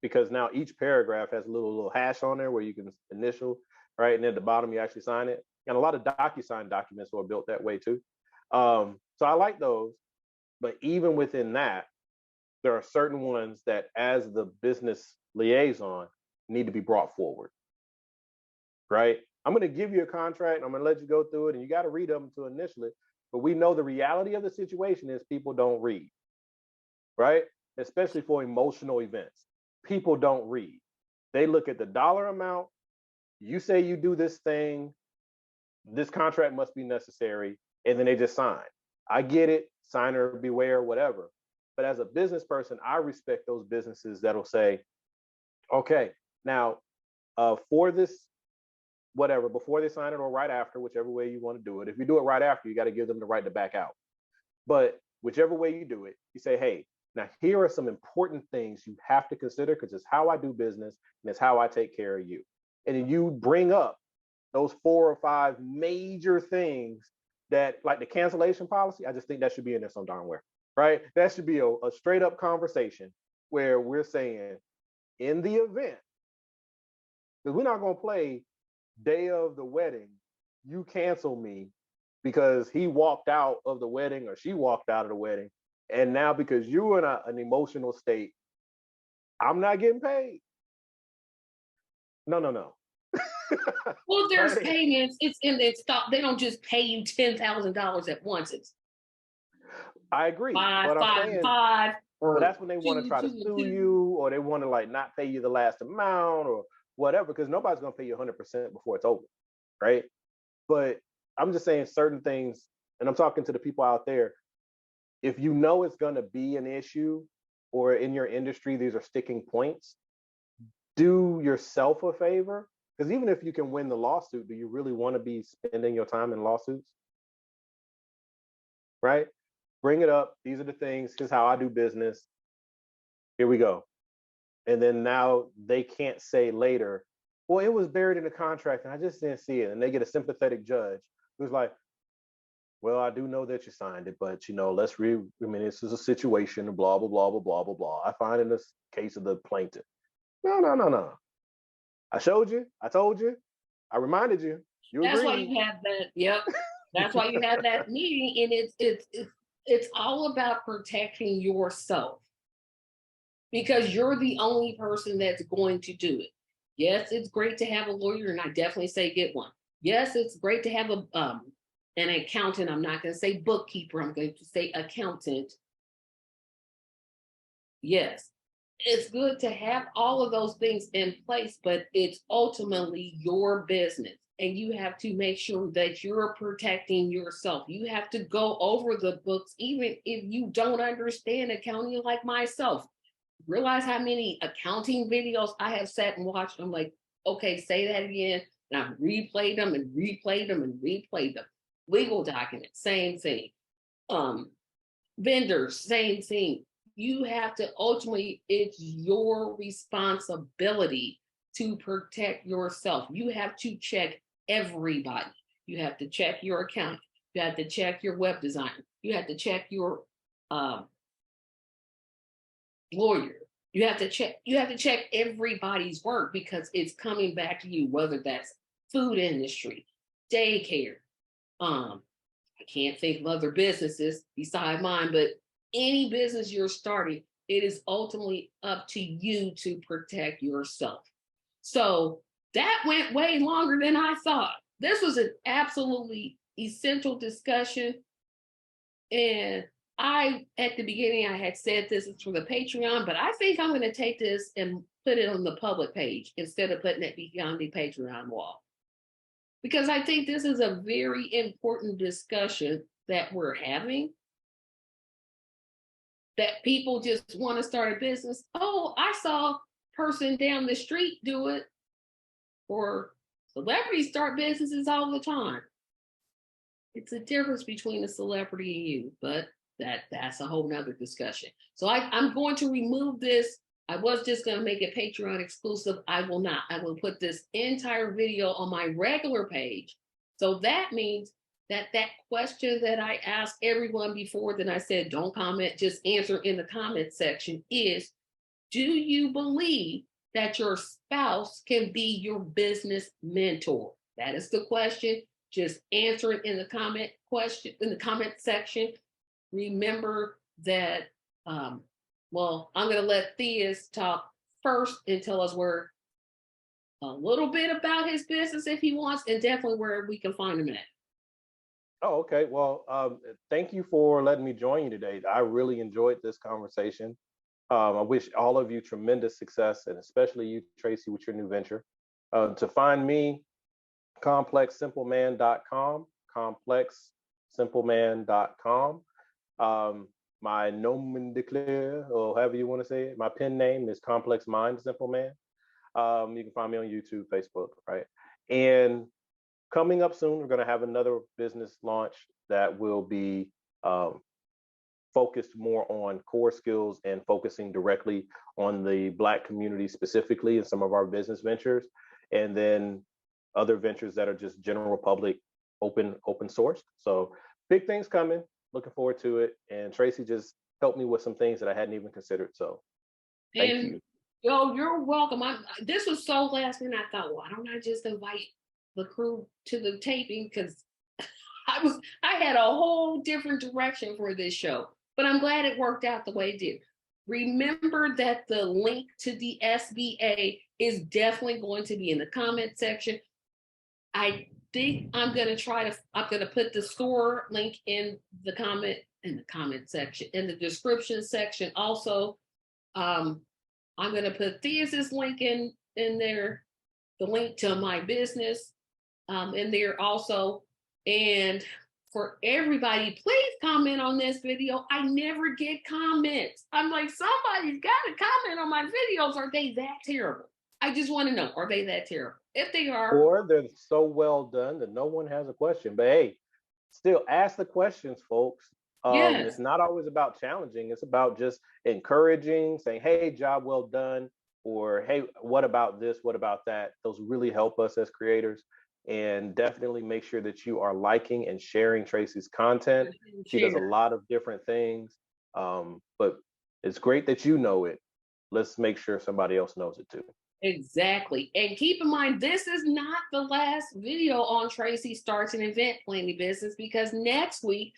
Because now each paragraph has a little hash on there where you can initial, right? And at the bottom you actually sign it. And a lot of DocuSign documents are built that way too. So I like those, but even within that, there are certain ones that as the business liaison need to be brought forward, right? I'm going to give you a contract, I'm going to let you go through it, and you got to read them to initial it. But we know the reality of the situation is people don't read, right? Especially for emotional events. People don't read. They look at the dollar amount. You say you do this thing, this contract must be necessary, and then they just sign. I get it, signer beware, whatever. But as a business person, I respect those businesses that'll say, okay, now for this, whatever, before they sign it or right after, whichever way you want to do it. If you do it right after, you got to give them the right to back out. But whichever way you do it, you say, hey, now here are some important things you have to consider because it's how I do business and it's how I take care of you. And then you bring up those 4 or 5 major things that, like the cancellation policy, I just think that should be in there some darn where, right? That should be a straight up conversation where we're saying, in the event, because we're not going to play day of the wedding, you cancel me because he walked out of the wedding or she walked out of the wedding. And now because you're in an emotional state, I'm not getting paid. No, no, no. Well, there's Right? payments. It's in the stock. They don't just pay you $10,000 at once. It's I agree. five, But I'm five, saying, five, but or that's when they want to two, try to two, and sue two. you, or they want to like not pay you the last amount or whatever, because nobody's going to pay you 100% before it's over. Right. But I'm just saying certain things, and I'm talking to the people out there. If you know it's going to be an issue, or in your industry, these are sticking points, do yourself a favor. Because even if you can win the lawsuit, do you really want to be spending your time in lawsuits? Right? Bring it up. These are the things. Here's how I do business. Here we go. And then now they can't say later, well, it was buried in the contract and I just didn't see it. And they get a sympathetic judge who's like, well, I do know that you signed it, but I mean, this is a situation, blah, blah, blah, blah, blah, blah, blah. I find in this case of the plaintiff. No, no, no, no. I showed you, I told you, I reminded you, you That's why agreed. you have that. Yep. That's why you have that meeting, and it's all about protecting yourself because you're the only person that's going to do it. Yes, it's great to have a lawyer, and I definitely say get one. Yes, it's great to have a an accountant. I'm not going to say bookkeeper. I'm going to say accountant. Yes, it's good to have all of those things in place, but it's ultimately your business. And you have to make sure that you're protecting yourself. You have to go over the books, even if you don't understand accounting like myself. Realize how many accounting videos I have sat and watched. I'm like, okay, say that again. And I've replayed them and replayed them and replayed them. Legal documents, same thing. Um, Vendors, same thing. You have to ultimately, it's your responsibility to protect yourself. You have to check everybody. You have to check your account. You have to check your web designer. You have to check your lawyer. You have to check everybody's work because it's coming back to you, whether that's food industry, daycare, I can't think of other businesses beside mine, but any business you're starting, it is ultimately up to you to protect yourself. So that went way longer than I thought. This was an absolutely essential discussion. And at the beginning, I had said this is for the Patreon, but I think I'm going to take this and put it on the public page instead of putting it beyond the Patreon wall. Because I think this is a very important discussion that we're having. That people just want to start a business. Oh, I saw a person down the street do it. Or celebrities start businesses all the time. It's a difference between a celebrity and you, but that's a whole nother discussion. So I'm going to remove this. I was just going to make it Patreon exclusive. I will not. I will put this entire video on my regular page. So that means that question that I asked everyone before, that I said, don't comment, just answer in the comment section, is, do you believe that your spouse can be your business mentor? That is the question. Just answer it in the comment section. Remember that, well, I'm going to let Theus talk first and tell us where a little bit about his business if he wants, and definitely where we can find him at. Oh, okay. Well, thank you for letting me join you today. I really enjoyed this conversation. I wish all of you tremendous success, and especially you, Tracy, with your new venture. To find me, complexsimpleman.com, complexsimpleman.com. My nom de clair, or however you want to say it, my pen name is Complex Mind Simple Man. You can find me on YouTube, Facebook, right? And coming up soon, we're going to have another business launch that will be focused more on core skills and focusing directly on the Black community specifically in some of our business ventures, and then other ventures that are just general public open sourced. So big things coming. Looking forward to it. And Tracy just helped me with some things that I hadn't even considered. So thank And you. yo, you're welcome. This was so last minute. I thought, why don't I just invite the crew to the taping? Because I had a whole different direction for this show, but I'm glad it worked out the way it did. Remember that the link to the SBA is definitely going to be in the comment section. I think I'm gonna put the store link in the comment section, in the description section. Also, I'm gonna put Thea's link in there, the link to my business in there also. And for everybody, please comment on this video. I never get comments. I'm like, somebody's got to comment on my videos. Are they that terrible? I just want to know, are they that terrible? If they are, Or they're so well done that no one has a question. But hey, still ask the questions, folks. yes, It's not always about challenging. It's about just encouraging, saying, "Hey, job well done," or "Hey, what about this? What about that?" Those really help us as creators. And definitely make sure that you are liking and sharing Tracy's content. She does a share. lot of different things, but it's great that you know it. Let's make sure somebody else knows it too. Exactly. And keep in mind, this is not the last video on Tracy Starts an Event Planning Business, because next week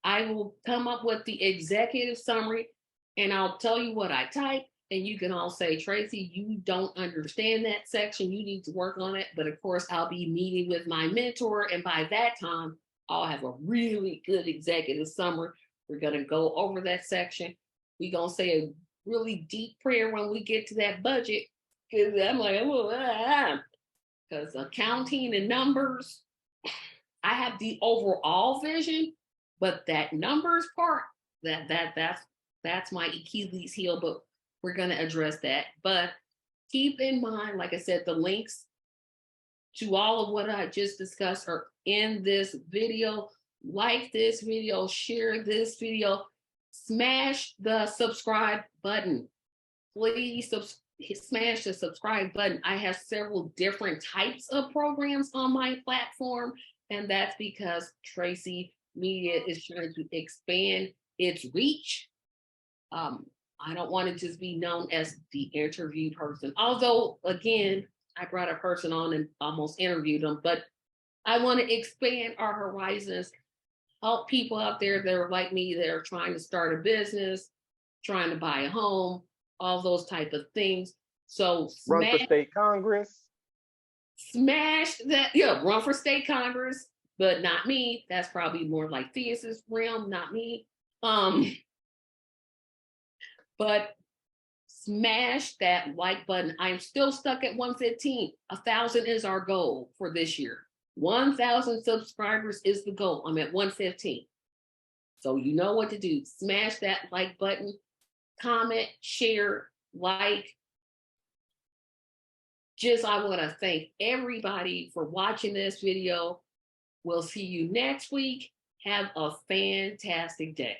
I will come up with the executive summary and I'll tell you what I type. And you can all say, Tracy, you don't understand that section. You need to work on it. But of course, I'll be meeting with my mentor. And by that time, I'll have a really good executive summary. We're going to go over that section. We're going to say a really deep prayer when we get to that budget. Because I'm like, because accounting and numbers, I have the overall vision, but that numbers part, that's my Achilles heel. But we're gonna address that. But keep in mind, like I said, the links to all of what I just discussed are in this video. Like this video, share this video, smash the subscribe button. Please smash the subscribe button. I have several different types of programs on my platform, and that's because Tracy Media is trying to expand its reach. I don't want to just be known as the interview person. Although, again, I brought a person on and almost interviewed them, but I want to expand our horizons, help people out there that are like me, that are trying to start a business, trying to buy a home, all those type of things. So Run for state Congress. smash that, yeah, run for state Congress, but not me. That's probably more like Thea's realm, not me. But smash that like button. I'm still stuck at 115. 1,000 is our goal for this year. 1,000 subscribers is the goal. I'm at 115. So you know what to do. Smash that like button, comment, share, like. Just, I want to thank everybody for watching this video. We'll see you next week. Have a fantastic day.